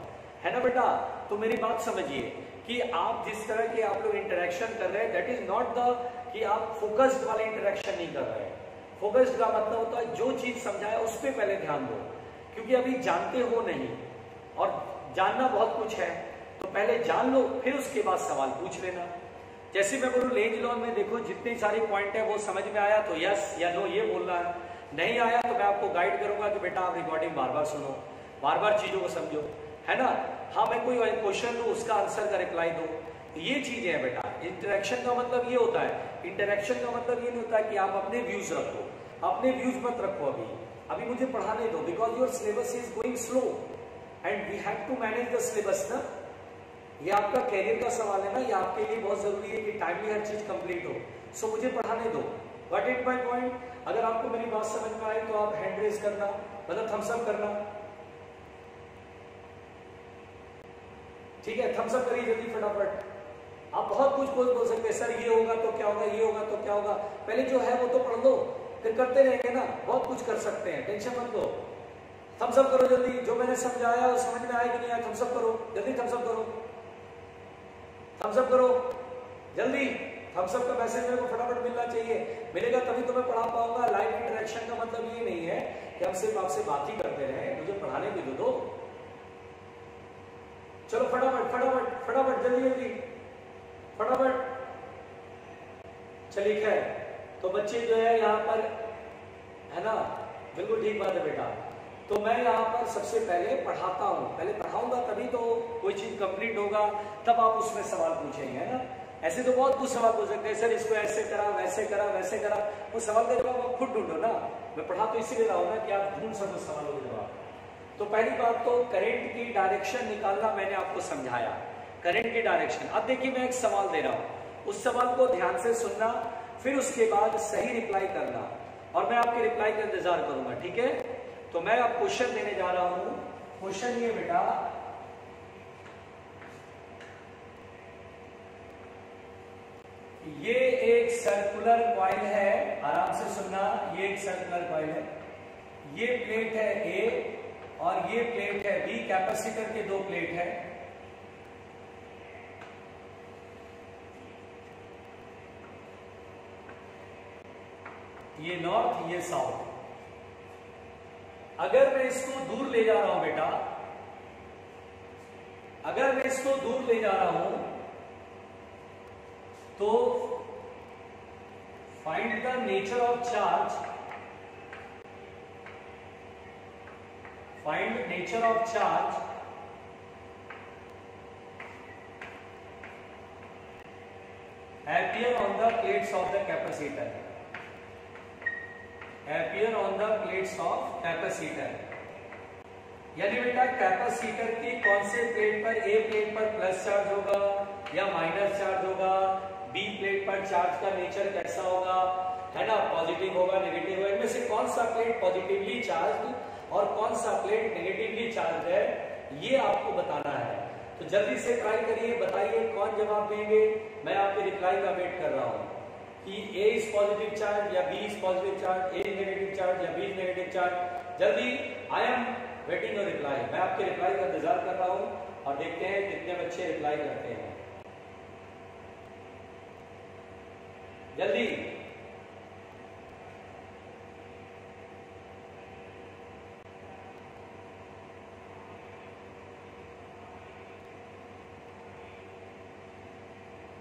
है ना बेटा। तो मेरी बात समझिए कि आप जिस तरह के आप लोग इंटरेक्शन कर रहे हैं, दैट इज नॉट द कि आप फोकस्ड वाले इंटरेक्शन नहीं कर रहे हैं। फोकस्ड का मतलब होता है जो चीज समझाया उस पर पहले ध्यान दो, क्योंकि अभी जानते हो नहीं और जानना बहुत कुछ है, तो पहले जान लो फिर उसके बाद सवाल पूछ लेना। जैसे मैं बोलूँ लेंज लॉ में देखो जितनी सारी पॉइंट है वो समझ में आया तो यस या नो ये बोलना है, नहीं आया तो मैं आपको गाइड करूंगा कि बेटा आप रिकॉर्डिंग बार बार सुनो, बार बार चीजों को समझो, है ना। हाँ मैं कोई क्वेश्चन दूं उसका आंसर का रिप्लाई दो, ये चीजें है बेटा। इंटरेक्शन का मतलब ये होता है, इंटरेक्शन का मतलब ये नहीं होता कि आप अपने व्यूज रखो, अपने व्यूज मत रखो अभी मुझे पढ़ाने दो, because your syllabus is going slow and we have to manage the syllabus ना। ये आपका कैरियर का सवाल है ना, ये आपके लिए बहुत जरूरी है कि टाइमली हर चीज कंप्लीट हो। सो मुझे पढ़ाने दो, व्हाट इज माय पॉइंट। अगर आपको मेरी बात समझ में आए तो आप हैंड रेज करना, मतलब थम्स अप करना, ठीक है, थम्स अप करिए जल्दी फटाफट। आप बहुत कुछ बोल सकते हैं, सर ये होगा तो क्या होगा, ये होगा तो क्या होगा, पहले जो है वो तो पढ़ लो, फिर करते रहेंगे ना, बहुत कुछ कर सकते हैं, टेंशन मत लो। थम्स अप करो जल्दी, जो मैंने समझाया वो समझ में आया कि नहीं आया, थम्स अप करो जल्दी, थम्स अप करो, थम्स अप करो जल्दी। थम्स अप का मैसेज मेरे को फटाफट मिलना चाहिए, मिलेगा तभी तो मैं पढ़ा पाऊंगा। लाइव इंटरेक्शन का मतलब ये नहीं है कि हम सिर्फ आपसे बात ही करते रहे, मुझे पढ़ाने भी दो। चलो फटाफट फटाफट फटाफट जल्दी जल्दी फटाफट। चलिए खैर, तो बच्चे जो है यहाँ पर, है ना, बिल्कुल ठीक बात है बेटा। तो मैं यहाँ पर सबसे पहले पढ़ाता हूँ, पहले पढ़ाऊंगा तभी तो कोई चीज कंप्लीट होगा, तब आप उसमें सवाल पूछेंगे, है ना। ऐसे तो बहुत कुछ सवाल पूछ सकते हैं, सर इसको ऐसे करा, वैसे करा, वैसे करा, वो सवाल का जवाब आप खुद ढूंढो ना। मैं पढ़ा तो इसीलिए रहा हूँ ना कि आप ढूंढ सको सवालों के जवाब। तो पहली बात तो करंट की डायरेक्शन निकालना मैंने आपको समझाया, करंट की डायरेक्शन। अब देखिए मैं एक सवाल दे रहा हूँ, उस सवाल को ध्यान से सुनना, फिर उसके बाद सही रिप्लाई करना, और मैं आपके रिप्लाई का इंतजार करूंगा, ठीक है। तो मैं अब क्वेश्चन देने जा रहा हूं। क्वेश्चन ये बेटा, ये एक सर्कुलर कॉइल है, आराम से सुनना, ये एक सर्कुलर कॉइल है, ये प्लेट है ए और ये प्लेट है बी, कैपेसिटर के दो प्लेट है। ये नॉर्थ, ये साउथ। अगर मैं इसको दूर ले जा रहा हूं बेटा, अगर मैं इसको दूर ले जा रहा हूं तो find the nature of charge, find nature of charge appear on the plates of the capacitor, appear on the plates of capacitor। यानी बेटा कैपेसिटर की कौन से प्लेट पर, ए प्लेट पर प्लस चार्ज होगा या माइनस चार्ज होगा, बी प्लेट पर चार्ज का नेचर कैसा होगा, है ना, पॉजिटिव होगा, नेगेटिव होगा, इनमें से कौन सा प्लेट पॉजिटिवली चार्ज और कौन सा प्लेट नेगेटिवली चार्ज है, ये आपको बताना है। तो जल्दी से ट्राई करिए, बताइए कौन जवाब देंगे। मैं आपके रिप्लाई का वेट कर रहा हूं कि A इज पॉजिटिव चार्ज या B is positive charge, A is negative charge या B इज नेगेटिव चार्ज। जल्दी, I am waiting your reply, मैं आपके रिप्लाई का इंतजार कर रहा हूं और देखते हैं कितने बच्चे रिप्लाई करते हैं। जल्दी,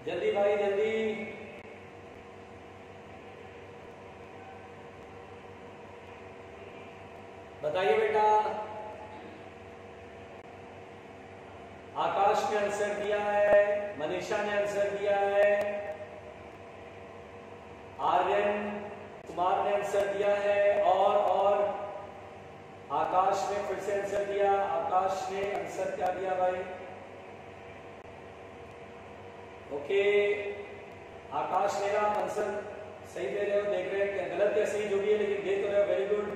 जल्दी भाई जल्दी। बताइए बेटा। आकाश ने आंसर दिया है, मनीषा ने आंसर दिया है, आर्यन कुमार ने आंसर दिया है, और आकाश ने फिर से आंसर दिया। आकाश ने आंसर क्या दिया भाई? ओके आकाश मेरा आंसर सही दे रहे हो, देख रहे हैं गलत या सही जो भी है, लेकिन दे तो रहे हो, वेरी गुड।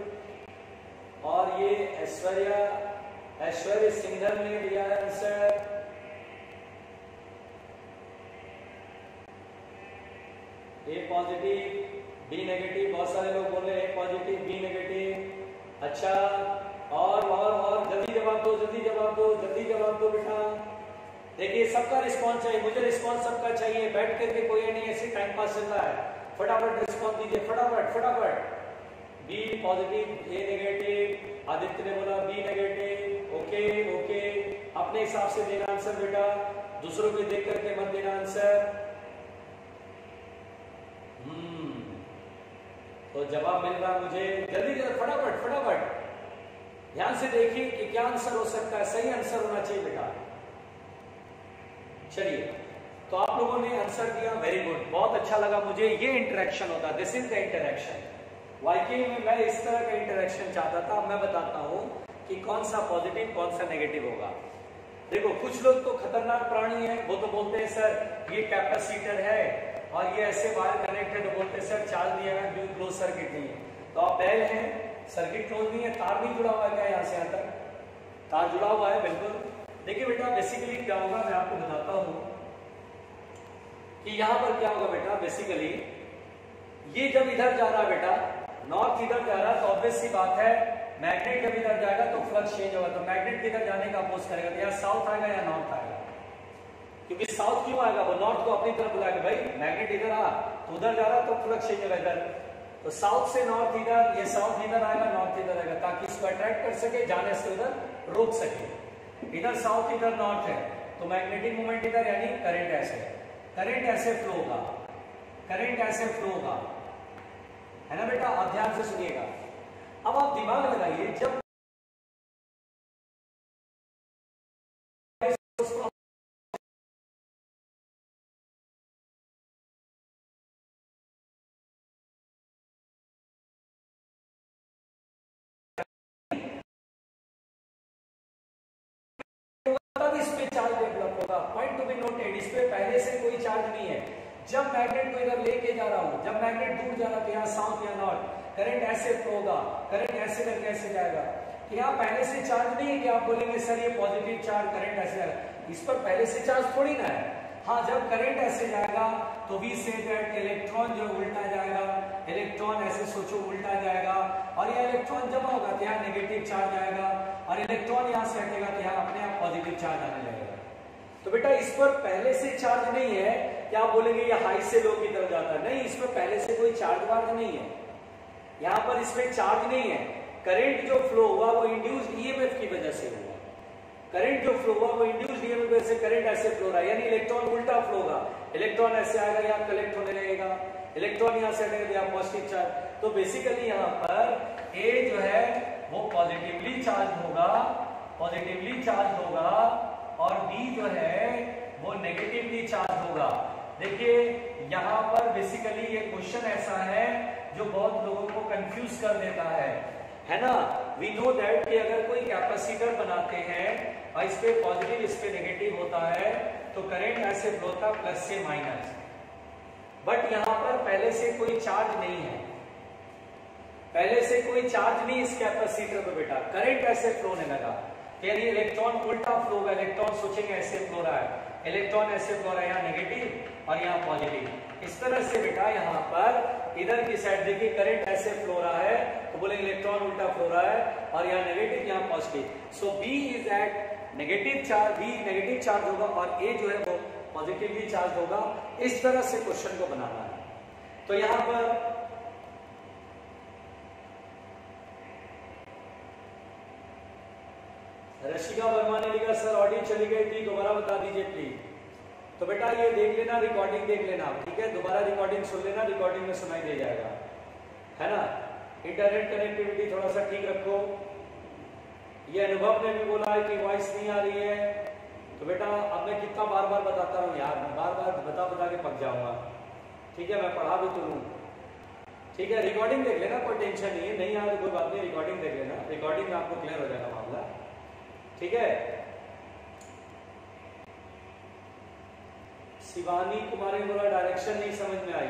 और ये ऐश्वर्य सिंघल ने दिया है आंसर। ए पॉजिटिव बी नेगेटिव, बहुत सारे लोग बोल रहे हैं ए पॉजिटिव बी नेगेटिव। अच्छा, और जल्दी जवाब दो, जल्दी जवाब दो, जल्दी जवाब दो बेटा। देखिए सबका रिस्पॉन्स चाहिए, मुझे रिस्पॉन्स सबका चाहिए, बैठ करके कोई नहीं ऐसे टाइम पास चल रहा है, फटाफट रिस्पॉन्स दीजिए, फटाफट फटाफट। बी पॉजिटिव ए नेगेटिव, आदित्य ने बोला बी नेगेटिव। ओके ओके, अपने हिसाब से देना आंसर बेटा, दूसरों को देख करके मत देना आंसर। तो जवाब मिल रहा मुझे, जल्दी जल्दी फटाफट फटाफट, ध्यान से देखिए कि क्या आंसर हो सकता है, सही आंसर होना चाहिए बेटा। चलिए, तो आप लोगों ने आंसर दिया, वेरी गुड, बहुत अच्छा लगा मुझे। ये इंटरेक्शन होता है, दिस इज द इंटरेक्शन। वाकई में मैं इस तरह का इंटरेक्शन चाहता था। अब मैं बताता हूं कि कौन सा पॉजिटिव कौन सा नेगेटिव होगा। देखो कुछ लोग तो खतरनाक प्राणी हैं, वो तो बोलते हैं सर ये कैपेसिटर है और ये ऐसे वायर कनेक्ट है, तो बोलते हैं सर चार्ज दिया है, क्यों क्लोज सर्किट नहीं है। तो आप बैल हैं, सर्किट क्लोज नहीं है, तार नहीं जुड़ा हुआ है क्या, यहाँ से यहाँ तक तार जुड़ा हुआ है, बिल्कुल। देखिए बेटा बेसिकली क्या होगा, मैं आपको बताता हूं कि यहां पर क्या होगा बेटा। बेसिकली ये जब इधर जा रहा है बेटा, नॉर्थ इधर जा रहा है, तो ऑब्वियस सी बात है मैग्नेट जब इधर जाएगा तो फ्लक्स चेंज होगा, तो मैग्नेट किधर जाने का अपोज करेगा, तो या साउथ आएगा या नॉर्थ आएगा। क्योंकि साउथ क्यों आएगा, वो नॉर्थ को अपनी तरफ बुलाएगा, भाई मैग्नेट इधर आ तो उधर जा रहा तो फ्लक्स चेंज होगा इधर, तो साउथ से नॉर्थ इधर, ये साउथ इधर आएगा, नॉर्थ इधर आएगा, ताकि इसको अट्रैक्ट कर सके, जाने से उधर रोक सके। इधर साउथ इधर नॉर्थ है, तो मैग्नेटिक मोमेंट इधर, यानी करंट ऐसे है, करंट ऐसे फ्लो होगा, करंट ऐसे फ्लो होगा, है ना बेटा। आप ध्यान से सुनिएगा, अब आप दिमाग लगाइए, जब तब इस पे चार्ज डेवलप होगा। पॉइंट टू बी नोटेड, इस पे पहले से कोई चार्ज नहीं है। जब मैग्नेट को इधर लेके जा रहा हूं, जब मैग्नेट दूर जा रहा है तो यहाँ साउथ या नॉर्थ, करंट ऐसे फ्लो होगा, करंट ऐसे करके ऐसे जाएगा। तो यहाँ पहले से चार्ज नहीं है कि आप बोलेंगे सर ये पॉजिटिव चार्ज करंट ऐसे जाएगा, इस पर पहले से चार्ज थोड़ी ना है। हाँ, जब करंट ऐसे जाएगा तो वी से दैट इलेक्ट्रॉन जो उल्टा जाएगा, इलेक्ट्रॉन ऐसे सोचो उल्टा जाएगा, और ये इलेक्ट्रॉन जमा होगा तो यहाँ नेगेटिव चार्ज आएगा, और इलेक्ट्रॉन यहाँ से हटेगा तो यहाँ अपने आप पॉजिटिव चार्ज आने लगेगा। तो बेटा इस पर पहले से चार्ज नहीं है कि आप बोलेंगे ये हाई से लो की तरफ जाता है, नहीं, इस पर पहले से कोई चार्ज वार्ज नहीं है। यहाँ पर इसमें चार्ज नहीं है। करंट जो फ्लो हुआ वो इंड्यूस्ड ईएमएफ की वजह से हुआ। करंट जो फ्लो हुआ वो इंड्यूस्ड ईएमएफ की वजह से करंट ऐसे फ्लो रहा है, यानी इलेक्ट्रॉन उल्टा फ्लो होगा, इलेक्ट्रॉन ऐसे आएगा, यहाँ कलेक्ट होने लगेगा, इलेक्ट्रॉन यहाँ से हटेगा, यहाँ पॉजिटिव चार्ज। तो बेसिकली यहाँ पर ए जो है वो पॉजिटिवली चार्ज होगा, पॉजिटिवली चार्ज होगा, और बी जो है वो नेगेटिवली चार्ज होगा। देखिए यहाँ पर बेसिकली ये क्वेश्चन ऐसा है जो बहुत लोगों को कंफ्यूज कर देता है ना। वी नो दैट कि अगर कोई कैपेसिटर बनाते हैं और इस पे पॉजिटिव इस पे नेगेटिव होता है तो करंट ऐसे फ्लो होता है प्लस से माइनस, बट यहाँ पर पहले से कोई चार्ज नहीं है, पहले से कोई चार्ज नहीं इस कैपेसिटर पे बेटा, करंट ऐसे फ्लो होने लगा, यानी इलेक्ट्रॉन उल्टा फ्लो होगा, इलेक्ट्रॉन सोचेंगे ऐसे फ्लो रहा है, इलेक्ट्रॉन ऐसे फ्लो रहा है, यहाँ नेगेटिव और यहाँ पॉजिटिव। इस तरह से बेटा यहाँ पर इधर की साइड देखिए करंट ऐसे फ्लो रहा है तो बोले इलेक्ट्रॉन उल्टा फ्लो रहा है, और यहाँ नेगेटिव यहाँ positive. So B is at negative charge, B negative charge होगा और ए जो है वो पॉजिटिवली चार्ज होगा। इस तरह से क्वेश्चन को बनाना है। तो यहाँ पर रशिका वर्मा ने लिखा सर ऑडियो चली गई थी, दोबारा बता दीजिए प्लीज। तो बेटा ये देख लेना, रिकॉर्डिंग देख लेना, ठीक है, दोबारा रिकॉर्डिंग सुन लेना, रिकॉर्डिंग में सुनाई दे जाएगा, है ना। इंटरनेट कनेक्टिविटी थोड़ा सा ठीक रखो। ये अनुभव ने भी बोला है कि वॉइस नहीं आ रही है, तो बेटा अब मैं कितना बार बार बताता हूँ यार, मैं बार बार बता के पक जाऊंगा, ठीक है, मैं पढ़ा भी तो लूँ, ठीक है। रिकॉर्डिंग देख लेना, कोई टेंशन नहीं है, नहीं आ रही कोई बात नहीं, रिकॉर्डिंग देख लेना, रिकॉर्डिंग में आपको क्लियर हो जाएगा मामला, ठीक है। शिवानी कुमारी ने बोला डायरेक्शन नहीं समझ में आई,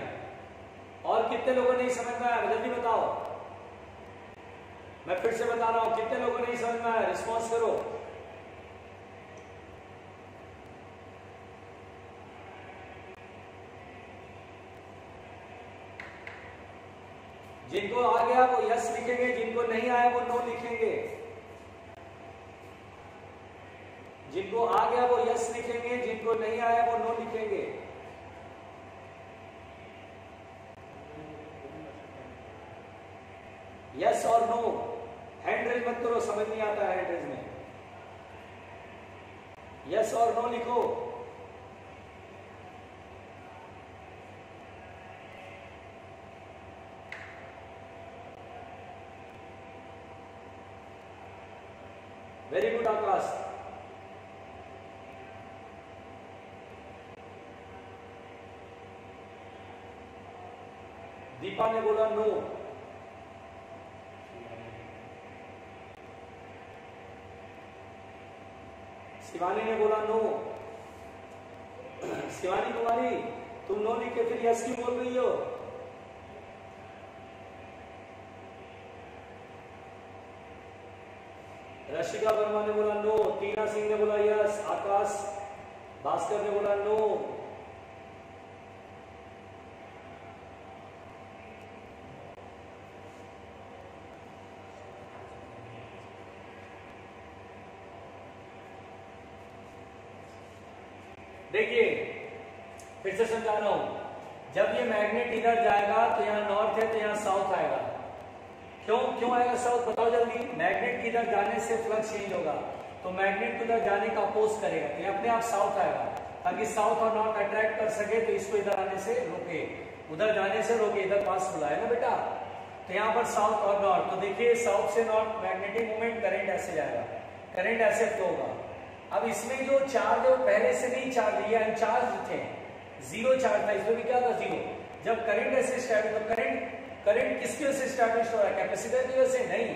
और कितने लोगों नहीं समझ में आया जल्दी बताओ, मैं फिर से बता रहा हूं, कितने लोगों नहीं समझ में आया, रिस्पॉन्स करो। जिनको आ गया वो यस लिखेंगे, जिनको नहीं आया वो नो लिखेंगे, जिनको आ गया वो यस लिखेंगे, जिनको नहीं आया वो नो लिखेंगे। यस और नो, हैंड रेज मत करो, समझ नहीं आता है हैंड रेज में, यस और नो लिखो। वेरी गुड आकाश। दीपा ने बोला नो, शिवानी ने बोला नो। शिवानी कुमारी तुम नो लिख के फिर यस क्यों बोल रही हो? रशिका वर्मा ने बोला नो, टीना सिंह ने बोला यस, आकाश भास्कर ने बोला नो। देखिए फिर से समझा रहा हूं, जब ये मैग्नेट इधर जाएगा तो यहाँ नॉर्थ है तो यहाँ साउथ आएगा। क्यों आएगा साउथ बताओ जल्दी। मैग्नेट इधर जाने से फ्लक्स चेंज होगा, तो मैग्नेट को इधर जाने का अपोज करेगा, तो ये अपने आप साउथ आएगा, ताकि साउथ और नॉर्थ अट्रैक्ट कर सके, तो इसको इधर आने से रोके, उधर जाने से रोके, इधर पास खुला है ना बेटा। तो यहाँ पर साउथ और नॉर्थ, तो देखिए साउथ से नॉर्थ मैग्नेटिक मूवमेंट, करंट ऐसे जाएगा, करंट ऐसे फ्लो होगा। अब इसमें जो चार्ज है पहले से नहीं चार्ज, ये अनचार्ज थे, जीरो चार्ज था, इसमें भी क्या था जीरो। जब करंट ऐसे स्टार्ट, तो करंट किसकी वजह से स्टैब्लिश हो रहा है? कैपेसिटर की वजह से नहीं,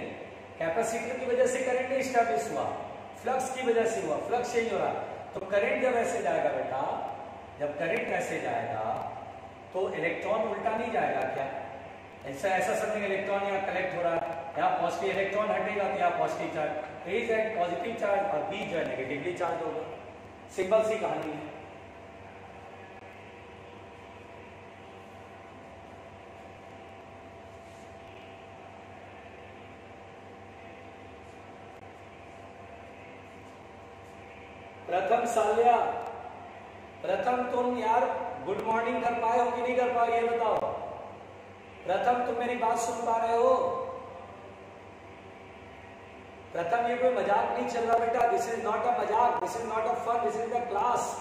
कैपेसिटर की वजह से करंट नहीं स्टैब्लिश हुआ, फ्लक्स की वजह से हुआ, फ्लक्स चेंज हो रहा है। तो करंट जब ऐसे जाएगा बेटा, जब करंट ऐसे जाएगा तो इलेक्ट्रॉन उल्टा नहीं जाएगा क्या? ऐसा समथिंग, इलेक्ट्रॉन यहाँ कलेक्ट हो रहा है, यहाँ पॉजिटिव इलेक्ट्रॉन हटेगा तो यहाँ पॉजिटिव चार्ज, ए है पॉजिटिव चार्ज और बी जो है नेगेटिवली चार्ज होगा। सिंपल सी कहानी है। प्रथम साल्या, प्रथम तुम यार गुड मॉर्निंग कर पाए हो कि नहीं कर पाए, ये बताओ। प्रथम तुम मेरी बात सुन पा रहे हो? प्रथम ये कोई मजाक नहीं चल रहा बेटा, दिस इज नॉट अ मजाक, this is not a fun, this is the class.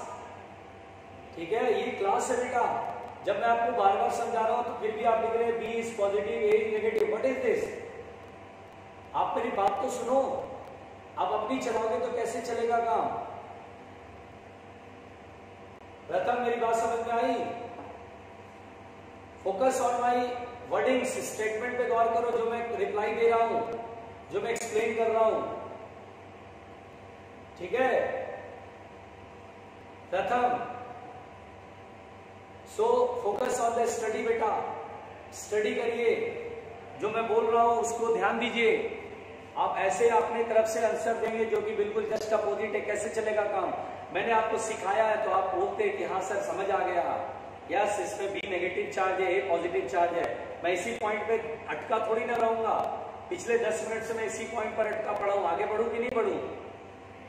ठीक है, ये क्लास है बेटा। जब मैं आपको बार बार समझा रहा हूं तो फिर भी आप लिख रहे हैं B is positive, A is negative, what is this? आप मेरी बात तो सुनो, आप अपनी चलाओगे तो कैसे चलेगा काम? प्रथम मेरी बात समझ में आई? Focus on my wordings, statement पे गौर करो, जो मैं रिप्लाई दे रहा हूं, जो मैं एक्सप्लेन कर रहा हूं। ठीक है, प्रथम so focus on the study बेटा, स्टडी करिए, जो मैं बोल रहा हूं उसको ध्यान दीजिए। आप ऐसे अपने तरफ से आंसर देंगे जो कि बिल्कुल जस्ट अपोजिट है, कैसे चलेगा काम? मैंने आपको सिखाया है तो आप बोलते हैं कि हाँ सर समझ आ गया, यस इसमें बी नेगेटिव चार्ज है, ए पॉजिटिव चार्ज है। मैं इसी पॉइंट पे अटका थोड़ी ना रहूंगा, पिछले 10 मिनट से मैं इसी पॉइंट पर अटका पड़ा हूं, आगे बढ़ूं कि नहीं बढ़ूं,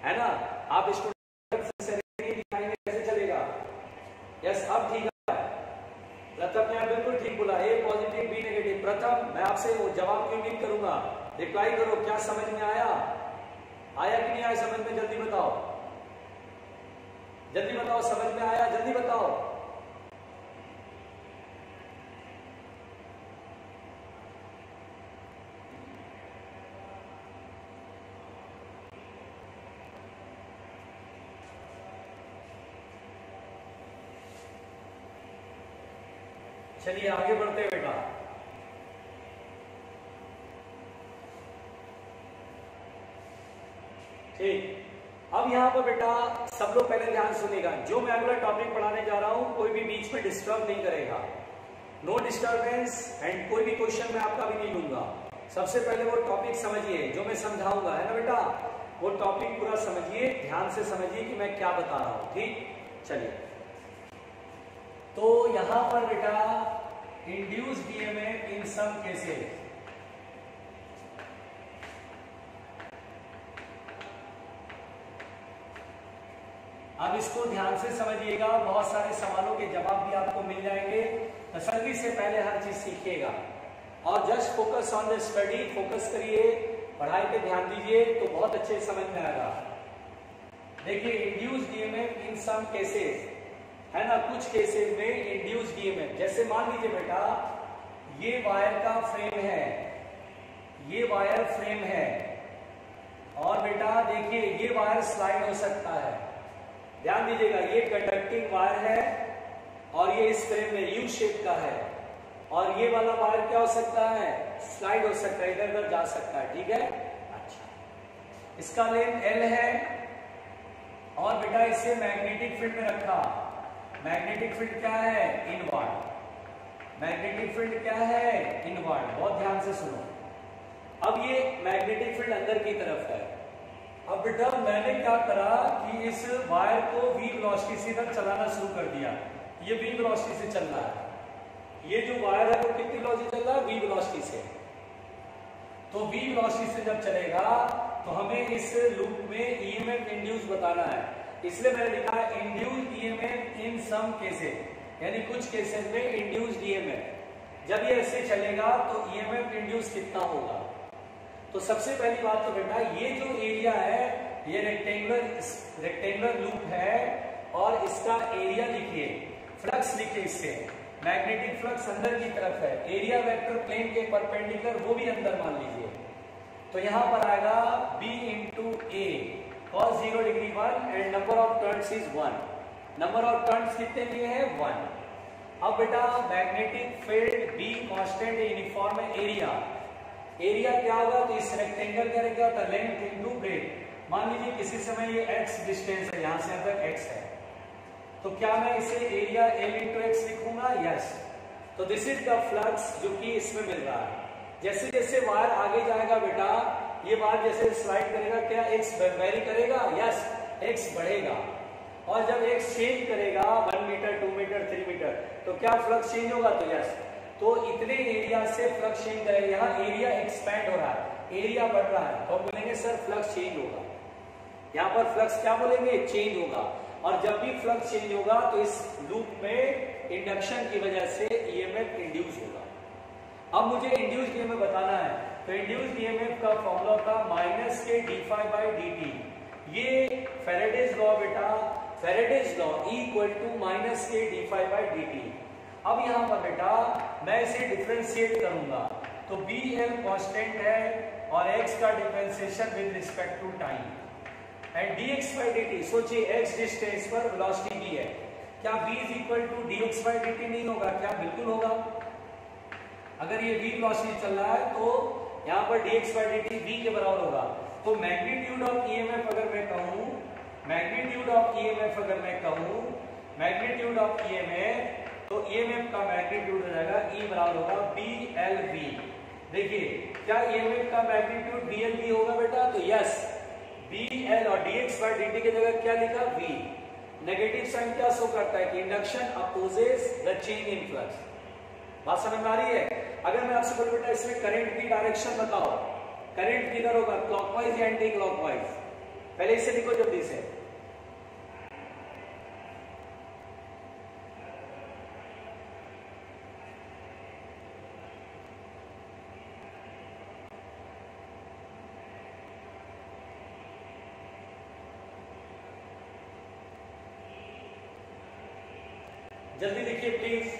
है ना? आप स्टूडेंट दिखाएंगे कैसे चलेगा? यस अब ठीक है, प्रथम ने बिल्कुल ठीक बोला, ए पॉजिटिव बी नेगेटिव। प्रथम मैं आपसे वो जवाब की उम्मीद करूंगा, रिप्लाई करो, क्या समझ में आया? आया कि नहीं आया समझ में? जल्दी बताओ, जल्दी बताओ, समझ में आया? जल्दी बताओ। चलिए आगे बढ़ते हैं बेटा। ठीक, अब यहां पर बेटा सब लोग पहले ध्यान सुनिएगा, जो मैं अगला टॉपिक पढ़ाने जा रहा हूं कोई भी बीच में डिस्टर्ब नहीं करेगा, नो डिस्टर्बेंस, एंड कोई भी क्वेश्चन मैं आपका भी नहीं लूंगा। सबसे पहले वो टॉपिक समझिए जो मैं समझाऊंगा, है ना बेटा? वो टॉपिक पूरा समझिए, ध्यान से समझिए कि मैं क्या बता रहा हूं। ठीक, चलिए। तो यहां पर बेटा इंड्यूस डीएमएफ इन सम केसेस, अब इसको ध्यान से समझिएगा, बहुत सारे सवालों के जवाब भी आपको मिल जाएंगे। तसल्ली से पहले हर चीज सीखिएगा और just focus on the study, focus करिए, पढ़ाई पे ध्यान दीजिए तो बहुत अच्छे समझ में आएगा। देखिए इंड्यूस डीएमएफ इन सम केसेस, है ना, कुछ केसेस में इंड्यूस डीएमएफ, जैसे मान लीजिए बेटा ये वायर का फ्रेम है, ये वायर फ्रेम है, और बेटा देखिए ये वायर स्लाइड हो सकता है, ध्यान दीजिएगा, ये कंडक्टिंग वायर है और ये इस फ्रेम में यू शेप का है, और ये वाला वायर क्या हो सकता है? स्लाइड हो सकता है, इधर उधर जा सकता है। ठीक है, अच्छा, इसका लेंथ एल है और बेटा इसे मैग्नेटिक फील्ड में रखा। मैग्नेटिक फील्ड क्या है? इनवर्ड। मैग्नेटिक फील्ड क्या है? इनवर्ड। बहुत ध्यान से सुनो, अब ये मैग्नेटिक फील्ड अंदर की तरफ है। अब बेटा मैंने क्या करा कि इस वायर को वी वेलोसिटी से इधर चलाना शुरू कर दिया, ये वी वेलोसिटी से चल रहा है, ये जो वायर है वो कितनी वेलोसिटी चल रहा है? वी वेलोसिटी से। तो वी वेलोसिटी से जब चलेगा तो हमें इस लूप में ईएमएफ इंड्यूस बताना है, इसलिए मैंने लिखा है induced EMF in some cases, यानी कुछ केसेस में इंड्यूस्ड ईएमएफ। जब ये ऐसे चलेगा तो ईएमएफ इंड्यूस कितना होगा? तो सबसे पहली बात तो बेटा ये जो एरिया है ये रेक्टेंगुलर लूप है और इसका एरिया लिखिए, फ्लक्स लिखिए, इससे मैग्नेटिक फ्लक्स अंदर की तरफ है, एरिया वेक्टर प्लेन के परपेंडिकुलर वो भी अंदर मान लीजिए। तो यहां पर आएगा b into A, cos 0 degree 1 and number of turns is 1। Number of turns कितने लिए हैं? 1। अब बेटा magnetic field b constant uniform है, एरिया क्या होगा? तो इस रेक्टेंगल का क्या होता है? लेंथ इंटू ब्रेथ, मान लीजिए किसी समय ये x डिस्टेंस है, यहां से यहां तक x है, तो क्या मैं इसे एरिया L इंटू एक्स लिखूंगा? यस। तो दिस इज द फ्लक्स जो कि इसमें मिल रहा है। जैसे जैसे वायर आगे जाएगा बेटा, ये वायर जैसे स्लाइड करेगा, क्या x वेरी करेगा? यस, x बढ़ेगा। और जब x चेंज करेगा 1 मीटर, 2 मीटर, 3 मीटर, तो क्या फ्लक्स चेंज होगा? तो यस। तो इतने एरिया से फ्लक्स चेंज करेगा। यहाँ एरिया एक्सपैंड हो रहा है, एरिया बढ़ रहा है, तो बोलेंगे सर फ्लक्स चेंज होगा। यहाँ पर फ्लक्स क्या बोलेंगे? चेंज होगा। और जब भी फ्लक्स चेंज होगा तो इस लूप में इंडक्शन की वजह से ईएमएफ इंड्यूस होगा। अब मुझे इंड्यूस्ड ईएमएफ बताना है, तो इंड्यूस्ड ईएमएफ का फॉर्मूला था माइनस के d phi by d t. ये फैराडेज लॉ बेटा, Faraday's law equal to minus के d phi by d t. अब यहाँ पर बेटा मैं इसे डिफरेंशिएट करूंगा, तो बी एल कॉन्स्टेंट है और एक्स का differentiation with respect to time and dx by dt। सोचिए x डिस्टेंस पर वेलोसिटी v है, क्या v is equal to dx by dt नहीं होगा? क्या बिल्कुल होगा। अगर ये v वेलोसिटी चल रहा है तो यहाँ पर dx by dt v के बराबर होगा। तो मैग्नीट्यूड ऑफ ईएमएफ अगर मैं कहूँ, मैग्नीट्यूड ऑफ ईएमएफ अगर मैं कहूँ, मैग्नीट्यूड ऑफ ईएमएफ, तो ईएमएफ का मैग्नीट्यूड हो जाएगा E बराबर होगा BLV। देखिए क्या ईएमएफ का मैग्नीट्यूड BLV होगा बेटा? तो यस, BL और dx by dt की जगह क्या लिखा? V। नेगेटिव साइन क्या शो करता है कि induction opposes the change in flux. बात समझ में आ रही है? अगर मैं आपसे बोलूं बेटा इसमें करंट की डायरेक्शन बताओ, करंट किधर होगा? क्लॉकवाइज या एंटी क्लॉकवाइज? पहले इसे लिखो जल्दी से। जल्दी लिखिए प्लीज।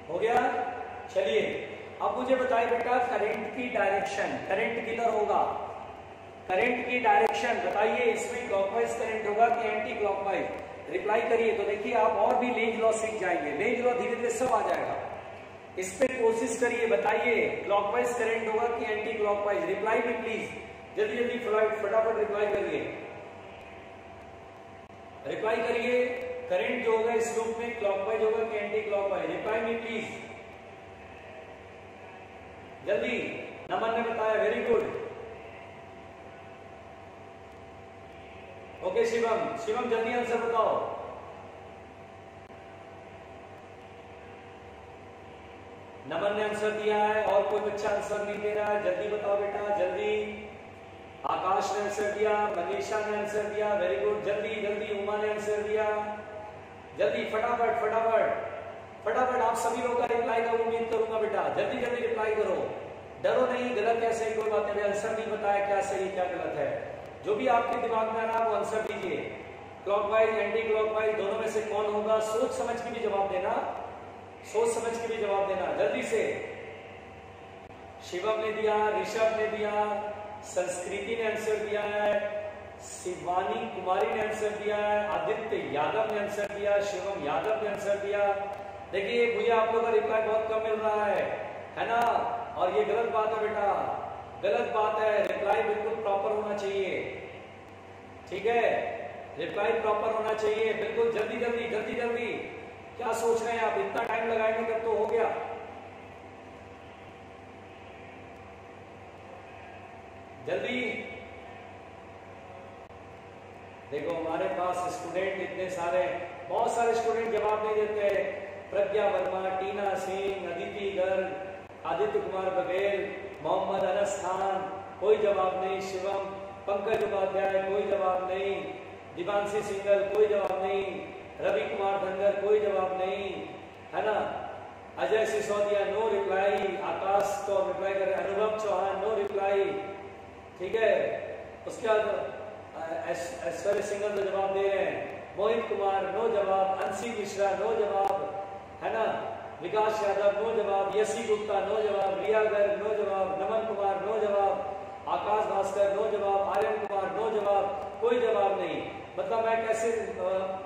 हो गया? चलिए अब मुझे बताइए बेटा करंट की डायरेक्शन, करंट किधर होगा? करंट की डायरेक्शन बताइए, इसमें क्लॉकवाइज करंट होगा कि एंटी क्लॉकवाइज? रिप्लाई करिए। तो देखिए आप और भी लेंज लॉ सीख जाएंगे, लेंज लॉ धीरे धीरे सब आ जाएगा। इस पे कोशिश करिए, बताइए क्लॉकवाइज करंट होगा कि एंटी क्लॉकवाइज? रिप्लाई भी प्लीज, जल्दी जल्दी फटाफट रिप्लाई करिए, रिप्लाई करिए। करंट जो होगा इस लूप में क्लॉकवाइज होगा कि anti clockwise? Reply me please, जल्दी। नमन ने बताया, very good. Okay Shivam, Shivam जल्दी आंसर बताओ। नमन ने आंसर दिया है, और कोई बच्चा आंसर नहीं दे रहा है? जल्दी बताओ बेटा, जल्दी। आकाश ने आंसर दिया, मनीषा ने आंसर दिया, वेरी गुड। जल्दी जल्दी, उमा ने आंसर दिया, जल्दी फटाफट फटाफट फटाफट। आप सभी लोग का रिप्लाई का उम्मीद करूंगा बेटा, जल्दी जल्दी रिप्लाई करो, डरो नहीं। गलत है सही कोई बात नहीं, आंसर नहीं बताया क्या सही क्या गलत है, जो भी आपके दिमाग में आ रहा है वो आंसर दीजिए। क्लॉकवाइज एंटी क्लॉकवाइज दोनों में से कौन होगा? सोच समझ के भी जवाब देना, सोच समझ के भी जवाब देना, जल्दी से। शिवम ने दिया, ऋषभ ने दिया, संस्कृति ने आंसर दिया है, शिवानी कुमारी ने आंसर दिया है, आदित्य यादव ने आंसर दिया, शिवम यादव ने आंसर दिया। देखिए मुझे आप लोगों का रिप्लाई बहुत कम मिल रहा है ना? और ये गलत बात है बेटा, गलत बात है। रिप्लाई बिल्कुल प्रॉपर होना चाहिए, ठीक है? रिप्लाई प्रॉपर होना चाहिए बिल्कुल। जल्दी जल्दी जल्दी जल्दी, क्या सोच रहे हैं आप? इतना टाइम लगाएंगे तब तो हो गया। जल्दी देखो, हमारे पास स्टूडेंट इतने सारे, बहुत सारे स्टूडेंट जवाब नहीं देते। प्रज्ञा वर्मा, टीना सिंह, अदिति गर्ग, आदित्य कुमार बघेल, मोहम्मद अनस खान, कोई जवाब नहीं। शिवम, पंकज उपाध्याय, कोई जवाब नहीं। दिवांशी सिंगल, कोई जवाब नहीं। रवि कुमार धनगर, कोई जवाब नहीं, है ना? Ajay Sisodia, no reply. आकाश तो रिप्लाई कर रहे हैं। अनुभव चौहान, नो रिप्लाई, ठीक है? उसके बाद ऐश्वर्य सिंगल तो जवाब दे रहे हैं। मोहित कुमार नो जवाब, अंशी मिश्रा नो जवाब, है ना, विकास यादव नो जवाब, यशी गुप्ता नो जवाब, रिया गर्ग नो जवाब, नमन कुमार नो जवाब, आकाश भास्कर नो जवाब, आर्यन कुमार नो जवाब, कोई जवाब नहीं। मतलब मैं कैसे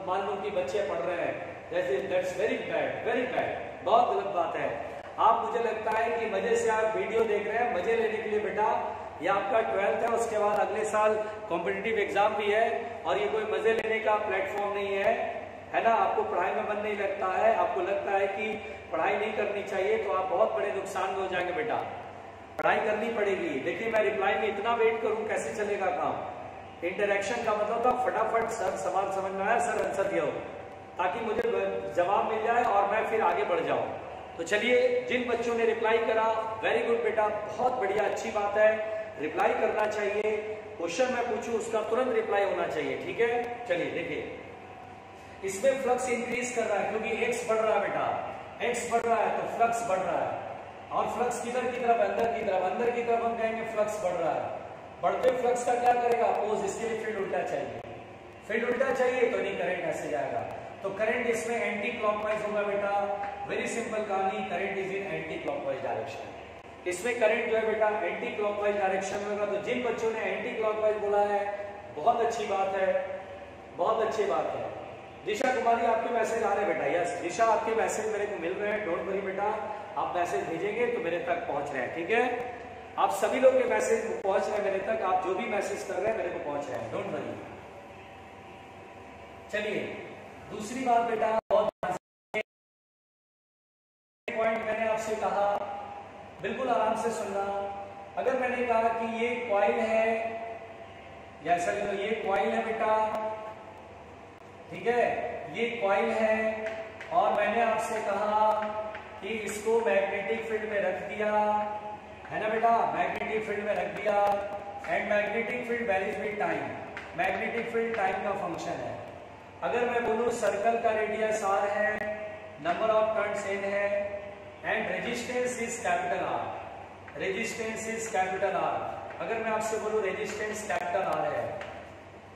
मान लूं कि बच्चे पढ़ रहे हैं? जैसे that's very bad, very bad, बहुत गलत बात है। आप, मुझे लगता है कि मजे से आप वीडियो देख रहे हैं मजे लेने के लिए। बेटा ये आपका 12th है, उसके बाद अगले साल कॉम्पिटिटिव एग्जाम भी है, और ये कोई मजे लेने का प्लेटफॉर्म नहीं है ना। आपको पढ़ाई में मन नहीं लगता है, आपको लगता है कि पढ़ाई नहीं करनी चाहिए, तो आप बहुत बड़े नुकसान में हो जाएंगे। बेटा पढ़ाई करनी पड़ेगी। देखिए मैं रिप्लाई में इतना वेट करूं, कैसे चलेगा काम? इंटरेक्शन का मतलब था फटाफट सर सवाल समझ में आया, सर आंसर दिया हो, ताकि मुझे जवाब मिल जाए और मैं फिर आगे बढ़ जाऊं। तो चलिए, जिन बच्चों ने रिप्लाई करा, वेरी गुड बेटा, बहुत बढ़िया, अच्छी बात है, रिप्लाई करना चाहिए। क्वेश्चन मैं पूछूं उसका तुरंत रिप्लाई होना चाहिए, ठीक है। चलिए देखिए, इसमें फ्लक्स इंक्रीज कर रहा है क्योंकि एक्स बढ़ रहा है बेटा, एक्स बढ़ रहा है तो फ्लक्स बढ़ रहा है, और फ्लक्स किधर की तरफ? अंदर की तरफ। अंदर की तरफ हम कहेंगे फ्लक्स बढ़ रहा है। बढ़ते फ्लक्स का क्या करेगा? अपोज, इसके लिए फील्ड उल्टा चाहिए। फील्ड उल्टा चाहिए तो नहीं, करंट ऐसे जाएगा, तो करंट इसमें एंटी क्लॉकवाइज होगा बेटा। वेरी सिंपल कहानी, current is in anti clockwise direction. इसमें करंट जो है बेटा एंटी क्लॉकवाइज डायरेक्शन में होगा। तो जिन बच्चों ने एंटी क्लॉकवाइज बोला है, बहुत अच्छी बात है, बहुत अच्छी बात है। दिशा कुमारी आपके मैसेज आ रहे हैं बेटा, यस दिशा आपके मैसेज मेरे को मिल रहे हैं, डोंट वरी बेटा, आप मैसेज भेजेंगे तो मेरे तक पहुंच रहे हैं, ठीक है। आप सभी लोग के मैसेज पहुंच रहे हैं मेरे तक, आप जो भी मैसेज कर रहे हैं मेरे को पहुंच रहे हैं, डोंट वरी। चलिए दूसरी बात बेटा, बहुत पॉइंट मैंने आपसे कहा, बिल्कुल आराम से सुनना। अगर मैंने कहा कि ये कॉइल है, या सर तो ये कॉइल है बेटा, ठीक है, ये कॉइल है, और मैंने आपसे कहा कि इसको मैग्नेटिक फील्ड में रख दिया, है ना बेटा, मैग्नेटिक फील्ड में रख दिया, and magnetic field varies with time. Magnetic field time का फंक्शन है। अगर मैं बोलूं सर्कल का रेडियस r है, नंबर ऑफ टर्न्स n है, and resistance is capital R, resistance is capital R। अगर मैं आपसे बोलूं रेजिस्टेंस कैपिटल R है,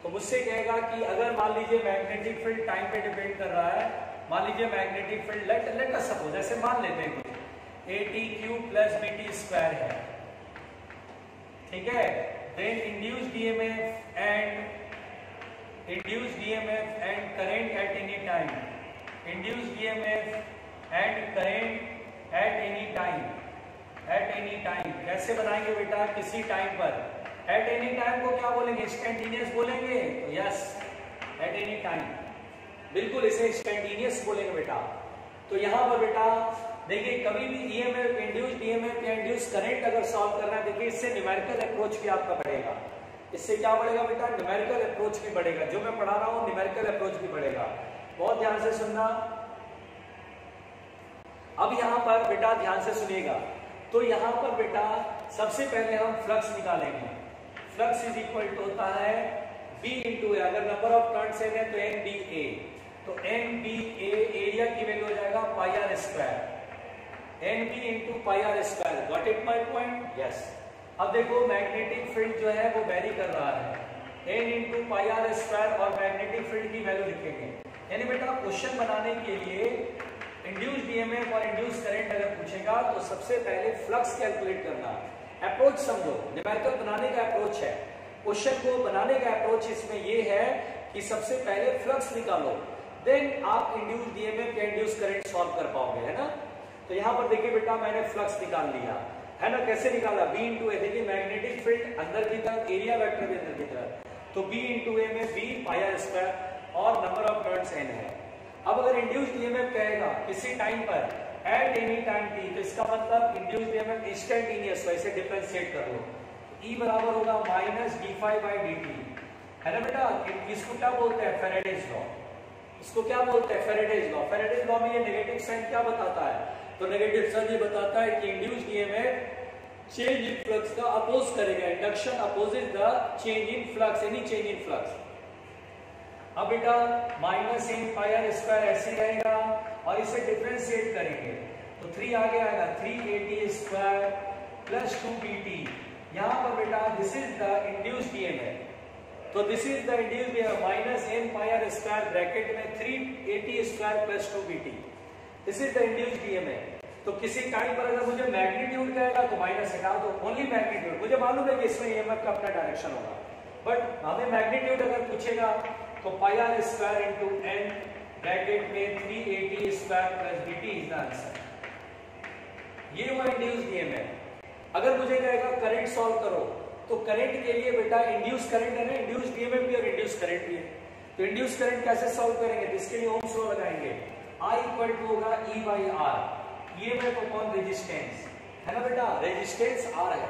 तो मुझसे कहेगा कि अगर मान लीजिए मैग्नेटिक फील्ड टाइम पे डिपेंड कर रहा है, मान लीजिए magnetic field let us suppose, ऐसे मान लेते हैं कुछ AT³ + BT² है, ठीक है, then induced EMF and current at any time, induced EMF and current at any time कैसे बनाएंगे बेटा? किसी टाइम पर। एट एनी टाइम को क्या बोलेंगे? इंस्टेंटेनियस बोलेंगे, तो यस एट एनी टाइम, बिल्कुल इसे इंस्टेंटेनियस बोलेंगे बेटा। तो यहां पर बेटा देखिए, कभी भी ईएमएफ, इंड्यूस्ड ईएमएफ या इंड्यूस्ड करंट अगर सॉल्व करना है, देखिए इससे न्यूमेरिकल अप्रोच भी आपका बढ़ेगा। इससे क्या बढ़ेगा बेटा? न्यूमेरिकल अप्रोच भी बढ़ेगा। जो मैं पढ़ा रहा हूं न्यूमेरिकल अप्रोच भी बढ़ेगा। बहुत ध्यान से सुनना। अब यहां पर बेटा ध्यान से सुनिएगा, तो यहां पर बेटा सबसे पहले हम फ्लक्स निकालेंगे। फ्लक्स इज इक्वल टू होता है B इंटू ए। अगर नंबर ऑफ टर्न्स है तो NBA, तो NBA एरिया की वैल्यू हो जाएगा πr², NB into πr²। Got it my point? Yes. अब देखो मैग्नेटिक फील्ड जो है वो वेरी कर रहा है, N इंटू πr² और मैग्नेटिक फील्ड की वैल्यू लिखेंगे। यानी बेटा क्वेश्चन बनाने के लिए इंड्यूस्ड ईएमएफ और इंड्यूस्ड करंट अगर पूछेगा तो सबसे पहले फ्लक्स कैलकुलेट करना। अप्रोच समझो, न्यूमेरिकल बनाने का अप्रोच है, क्वेश्चन को बनाने का अप्रोच इसमें ये है कि सबसे पहले फ्लक्स निकालो, देन आप इंड्यूस्ड ईएमएफ या इंड्यूस्ड करंट सॉल्व कर पाओगे, है ना। तो यहाँ पर देखिए बेटा मैंने फ्लक्स निकाल लिया, है ना। कैसे निकाला? B इंटू ए। देखिए मैग्नेटिक फील्ड अंदर की तरफ, एरिया वेक्टर भी अंदर की तरफ, तो B इंटू ए में B πr² और नंबर ऑफ टर्न्स n है। अब अगर इंड्यूस्ड ईएमएफ कहेगा किसी टाइम पर एट एनी टाइम t, तो इसका मतलब इंड्यूस्ड ईएमएफ इंस्टेंटेनियस, वैसे डिफरेंशिएट कर लो। E बराबर होगा -dφ/dt, है ना बेटा। इसको क्या बोलते हैं? Faraday's law. इसको क्या बोलते हैं? Faraday's law. फैराडेज लॉ में ये नेगेटिव साइन क्या बताता है? तो नेगेटिव साइन ये बताता है कि induced EMF change in flux का अपोज करेगा। Induction opposes the change in flux, any change in flux. अब बेटा -n πr² ऐसे रहेगा और इसे डिफरेंशिएट करेंगे तो 3 आगे आएगा, 3AT² + 2BT। यहां पर बेटा this is the induced EMF, तो this is the induced EMF minus n pi r square bracket में 380 square plus 2bt। This is the induced EMF. तो किसी टाइम पर अगर मुझे मैग्नीट्यूड कहेगा तो माइनस हटा दो, ओनली मैग्नीट्यूड। मुझे मालूम है कि इसमें ईएमएफ का अपना डायरेक्शन होगा, बट हमें मैग्नीट्यूड अगर पूछेगा तो पाई r square into n bracket में 380 square plus bt is the answer. ये हुआ इंड्यूस्ड ईएमएफ। अगर मुझे कहेगा करंट सॉल्व करो तो करंट के लिए बेटा इंड्यूस करंट है ना, इंड्यूस्ड ईएमएफ भी और इंड्यूस करंट भी है। तो इंड्यूस करंट कैसे सॉल्व करेंगे? तो इसके लिए ओम्स लॉ लगाएंगे। I इक्वल टू होगा E by R, EMF upon resistance, है ना बेटा, रेजिस्टेंस R है।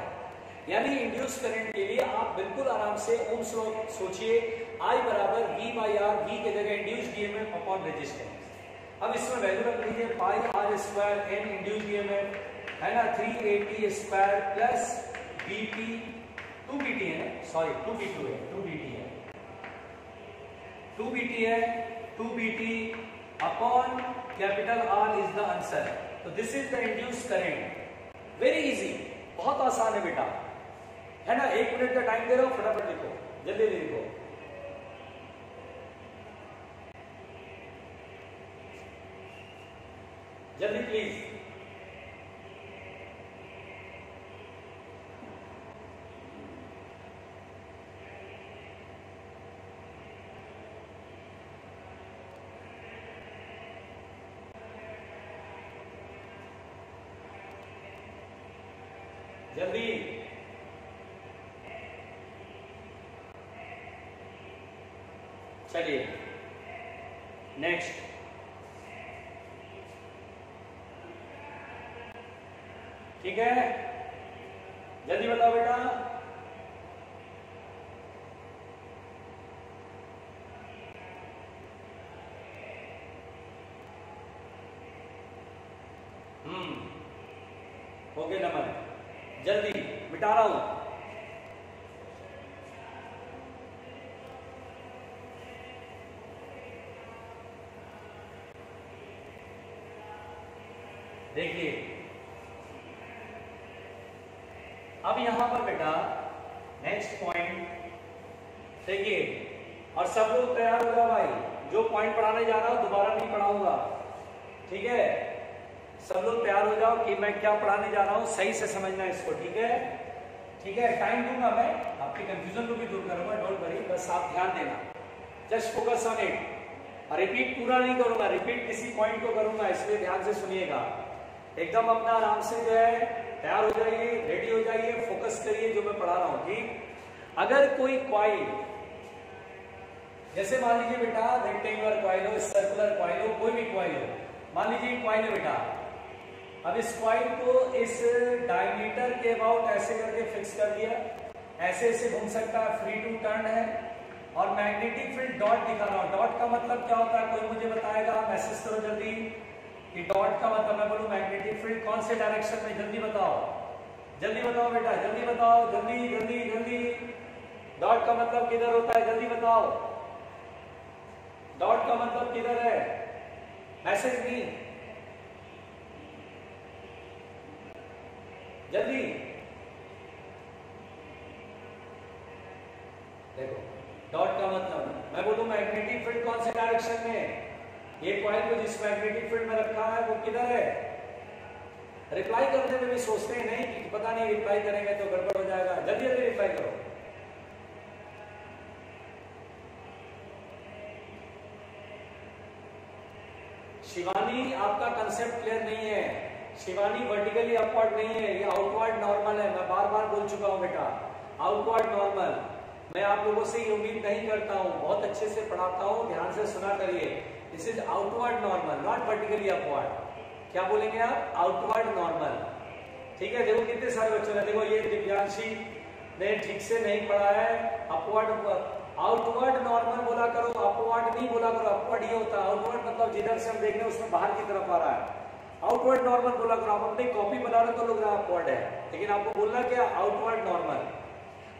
यानी इंड्यूस करंट के लिए आप बिल्कुल आराम से ओम्स लॉ सोचिए, I बराबर V बाई R, V के जगह इंड्यूस्ड ईएमएफ अपॉन रेजिस्टेंस। अब इसमें वैल्यू रख लीजिए पाई R square n induced EMF, है ना, 380 स्क्वायर प्लस bt, 2bt है, सॉरी 2b2 है, 2bt है, 2bt है, 2bt upon capital R is the answer. तो this is the induced current. Very easy, बहुत आसान है बेटा, है ना। 1 मिनट का टाइम दे रहा हूं, फटाफट लिखो, जल्दी लिखो। जल्दी प्लीज। जल्दी। चलिए नेक्स्ट। ठीक है, जल्दी बताओ बेटा। हो गया नंबर, जल्दी मिटा रहा हूं। देखिए अब यहां पर बेटा नेक्स्ट पॉइंट देखिए, और सब लोग तैयार हो जाओ भाई, जो पॉइंट पढ़ाने जा रहा हूं दोबारा नहीं पढ़ाऊंगा, ठीक है। सब लोग तैयार हो जाओ कि मैं क्या पढ़ाने जा रहा हूं, सही से समझना इसको, ठीक है। ठीक है, टाइम दूंगा मैं, आपके कंफ्यूजन को भी दूर करूंगा, डोंट वरी, बस आप ध्यान देना, just focus on it. Repeat पूरा नहीं करूंगा, रिपीट किसी पॉइंट को करूंगा, इसलिए ध्यान से सुनिएगा। एकदम अपना आराम से जो है तैयार हो जाइए, रेडी हो जाइए, फोकस करिए जो मैं पढ़ा रहा हूं, ठीक। अगर कोई कॉइल, जैसे मान लीजिए बेटा रेक्टेंगुलर कॉइल हो, सर्कुलर कॉइल हो, कोई भी कॉइल हो, मान लीजिए कॉइल है बेटा। अब इस कॉइल को इस डायमीटर के अबाउट ऐसे करके फिक्स कर दिया, ऐसे ऐसे घूम सकता है, फ्री टू टर्न है, और मैग्नेटिक फील्ड डॉट दिखा रहा हूं। डॉट का मतलब क्या होता है, कोई मुझे बताएगा, मैसेज करो जल्दी कि डॉट का मतलब मैं बोलूं मैग्नेटिक फील्ड कौन से डायरेक्शन में, जल्दी बताओ, जल्दी बताओ बेटा, जल्दी बताओ, जल्दी जल्दी जल्दी। डॉट का मतलब किधर होता है, जल्दी बताओ, डॉट का मतलब किधर है, मैसेज नहीं, जल्दी देखो। डॉट का मतलब मैं बोलूं मैग्नेटिक फील्ड कौन से डायरेक्शन में, ये कॉइल को जिस मैग्नेटिक फील्ड में रखा है वो किधर है। रिप्लाई करने में भी सोचते हैं नहीं कि पता नहीं रिप्लाई करेंगे तो गड़बड़ हो जाएगा, जल्दी जल्दी रिप्लाई करो। शिवानी आपका कंसेप्ट क्लियर नहीं है, शिवानी वर्टिकली अपवर्ड नहीं है, ये आउटवर्ड नॉर्मल है, मैं बार बार बोल चुका हूं बेटा, आउटवर्ड नॉर्मल। मैं आप लोगों से ये उम्मीद नहीं करता हूं, बहुत अच्छे से पढ़ाता हूं, ध्यान से सुना करिए। This is outward normal, not vertically upward. क्या बोलेंगे आप, आउटवर्ड नॉर्मल, ठीक है। देखो कितने सारे बच्चों ने, देखो ये दिव्यांशी ने ठीक से नहीं पढ़ा है, अपवर्ड आउटवर्ड नॉर्मल बोला करो, अपवर्ड नहीं बोला करो। अपवर्ड ये होता है, आउटवर्ड मतलब जिधर से हम देख रहे हैं उसमें बाहर की तरफ आ रहा है, आउटवर्ड नॉर्मल बोला करो। आप अपनी कॉपी बना रहे तो लोग अपवर्ड है, लेकिन आपको बोलना क्या, आउटवर्ड नॉर्मल।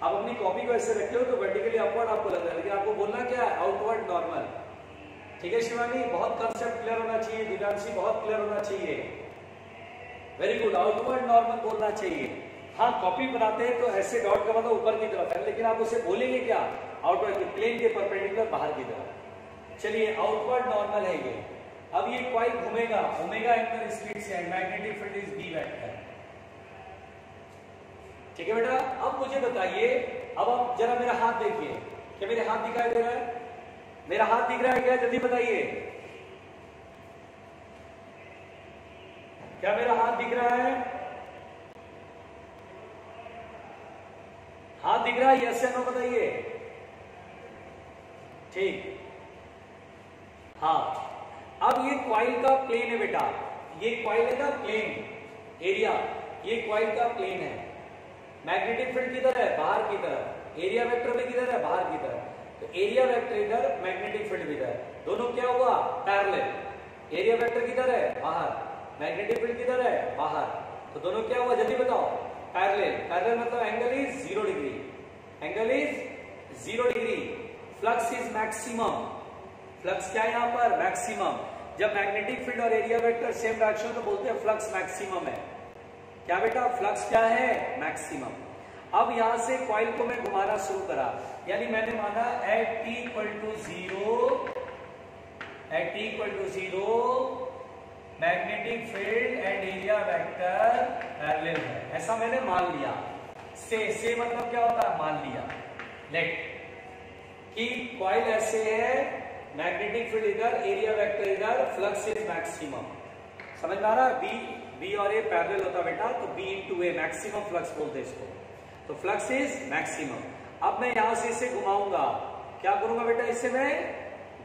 आप अपनी कॉपी को ऐसे रखे हो तो वर्टिकली अपवर्ड आपको लग रहा है, लेकिन आपको बोलना क्या है, आउटवर्ड नॉर्मल, ठीक है। शिवानी बहुत कंसेप्ट क्लियर होना चाहिए, दिव्यांशी बहुत क्लियर होना चाहिए, वेरी गुड, आउटवर्ड नॉर्मल बोलना चाहिए, हाँ कॉपी बनाते हैं तो ऐसे डॉट का मतलब ऊपर की तरफ है, लेकिन आप उसे बोलेंगे क्या, आउटवर्ड प्लेन के परपेंडिकुलर बाहर की तरफ। चलिए आउटवर्ड नॉर्मल है ये। अब ये कॉइल घूमेगा ओमेगा एंगुलर स्पीड से, magnetic field is B vector. ठीक है बेटा, अब मुझे बताइए, अब आप जरा मेरा हाथ देखिए, क्या मेरे हाथ दिखाई दे रहा है? मेरा हाथ दिख रहा है क्या? जल्दी बताइए, क्या मेरा हाथ दिख रहा है? हाथ दिख रहा है? यस या नो बताइए। ठीक, हाँ। अब ये कॉइल का प्लेन है बेटा, ये कॉइल है ना प्लेन एरिया, ये कॉइल का प्लेन है। मैग्नेटिक फील्ड किधर है? बाहर की तरफ। एरिया वेक्टर में किधर है? बाहर की तरफ। तो एरिया वेक्टर इधर, मैग्नेटिक फील्ड इधर, दोनों क्या हुआ? पैरेलल। एरिया वेक्टर किधर है? बाहर। मैग्नेटिक फील्ड किधर है? बाहर। तो दोनों क्या हुआ? जल्दी बताओ। पैरेलल। पैरेलल मतलब angle is 0 degree. Angle is 0 degree. Flux is maximum. Flux क्या है यहाँ पर? मैक्सिमम। जब मैग्नेटिक फील्ड और एरिया वेक्टर सेम डायरेक्शन तो बोलते हैं फ्लक्स मैक्सिमम है। क्या बेटा? फ्लक्स क्या है? मैक्सिमम। अब यहां से कॉइल को मैं घुमाना शुरू करा, यानी मैंने माना at t equal to 0 magnetic field and area vector parallel है, ऐसा मैंने मान लिया। से मतलब क्या होता है? मान लिया। लेट कि कॉइल ऐसे है, मैग्नेटिक फील्ड इधर, एरिया वेक्टर इधर, फ्लक्स इज मैक्सिमम। समझ में आ रहा है? बी और ए पैरेलल होता बेटा, तो बी इंटू ए, मैक्सिमम फ्लक्स बोलते हैं इसको। तो फ्लक्स इज मैक्सिमम। अब मैं यहां से इसे घुमाऊंगा, क्या करूंगा बेटा? इसे मैं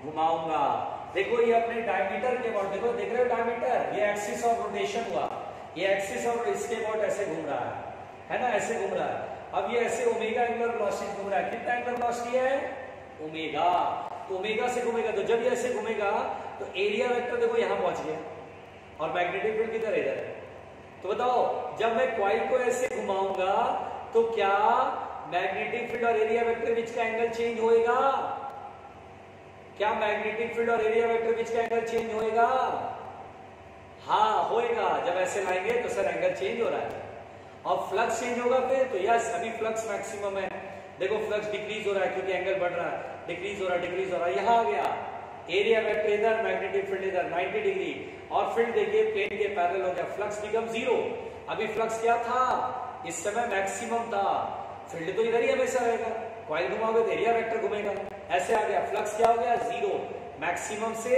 घुमाऊंगा। देखो ये अपने डायमीटर के अबाउट, देखो देख रहे हो डायमीटर, ये एक्सिस ऑफ रोटेशन हुआ, ये एक्सिस और इसके अबाउट ऐसे घूम रहा है ना, ऐसे घूम रहा है। अब ये ऐसे ओमेगा एंगुलर वेलोसिटी घूम रहा है। कितना एंगुलर वेलोसिटी है? ओमेगा। तो ओमेगा से घूमेगा, तो जब ये ऐसे घूमेगा तो एरिया वेक्टर देखो यहां पहुंच गया और मैग्नेटिक फील्ड किधर? इधर है। तो बताओ, जब मैं कॉइल को ऐसे घुमाऊंगा तो क्या मैग्नेटिक फील्ड और एरिया वेक्टर बीच का एंगल चेंज होएगा? क्या मैग्नेटिक फील्ड और एरिया वेक्टर बीच का एंगल चेंज होएगा? हाँ होएगा। जब ऐसे लाएंगे तो सर एंगल चेंज हो रहा है। और फ्लक्स चेंज होगा फिर तो यस, अभी फ्लक्स मैक्सिमम है, देखो फ्लक्स डिक्रीज हो रहा है क्योंकि एंगल बढ़ रहा है, डिक्रीज हो रहा है, यहां आ गया। एरिया वेक्टर इधर, मैग्नेटिक फील्ड इधर, 90 डिग्री, और फील्ड देखिए प्लेन के पैरेलल हो गया, फ्लक्स बिकम 0। अभी फ्लक्स क्या था? इस समय मैक्सिमम था। फील्ड तो इधर ही हमेशा रहेगा, कॉइल घुमाओगे तो एरिया वेक्टर घूमेगा, ऐसे आ गया। फ्लक्स क्या हो गया? 0, मैक्सिमम से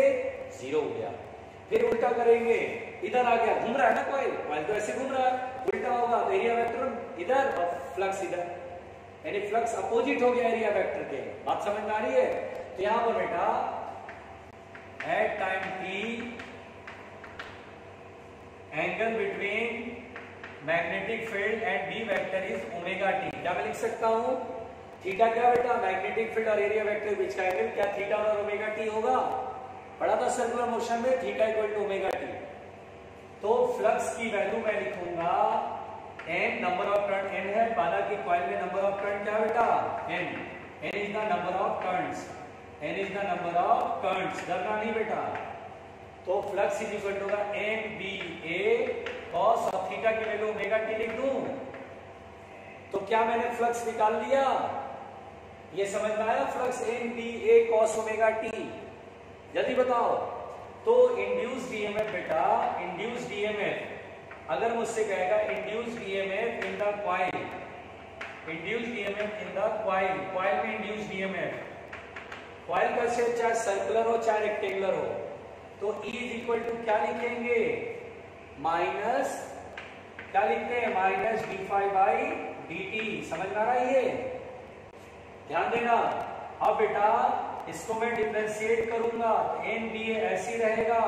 0 हो गया। फिर उल्टा करेंगे, इधर आ गया, घूम रहा है ना कॉइल, कॉइल तो ऐसे घूम रहा है, उल्टा होगा तो एरिया वेक्टर इधर और फ्लक्स इधर, यानी फ्लक्स अपोजिट हो गया एरिया वेक्टर के। बात समझ में आ रही है? तो यहां पर बेटा at time t angle between magnetic field and B vector is omega T. क्या मैं लिख सकता हूं? थीटा क्या बेटा? मैग्नेटिक फील्ड और एरिया वेक्टर बीच का एंगल क्या थीटा और ओमेगा टी होगा? पढ़ा था सर्कुलर मोशन में, theta equal to omega T. तो फ्लक्स की वैल्यू मैं लिखूंगा n, number of turn n है, माना कि कॉइल में नंबर ऑफ टर्न क्या बेटा? n is the number of turns, n is the number of turns, डरना नहीं बेटा। तो फ्लक्स इज इक्वल टू होगा NBA cos और थीटा की वैल्यू ओमेगा टी लिख दूं, तो क्या मैंने फ्लक्स निकाल लिया? ये समझ में आया? Flux NBA cos omega T. जल्दी बताओ। तो इंड्यूस्ड ईएमएफ बेटा, इंड्यूस्ड ईएमएफ अगर मुझसे कहेगा induced EMF in the coil, induced EMF in the coil, coil में इंड्यूस्ड ईएमएफ, कॉइल कैसे, चाहे सर्कुलर हो चाहे रेक्टेंगुलर हो, तो E इज इक्वल टू क्या लिखेंगे? माइनस क्या लिखते हैं? Minus d∅/dt। समझ में आ रहा है? ये ध्यान देना। अब बेटा इसको मैं डिफरेंशिएट करूंगा, NBA ऐसे रहेगा,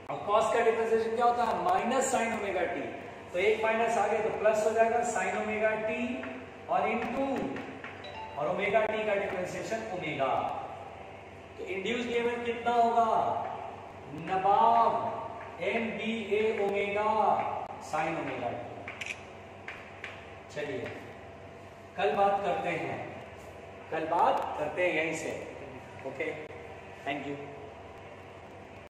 और cos का डिफरेंशिएशन क्या होता है? Minus sine omega T. तो एक माइनस आ गया तो प्लस हो जाएगा साइन ओमेगा टी, और इनटू और ओमेगा टी का डिफरेंशिएशन ओमेगा। तो इंड्यूस्ड ईएमएफ कितना होगा? नवाब NBA omega sine omega T. चलिए कल बात करते हैं, यहीं से। Okay, thank you.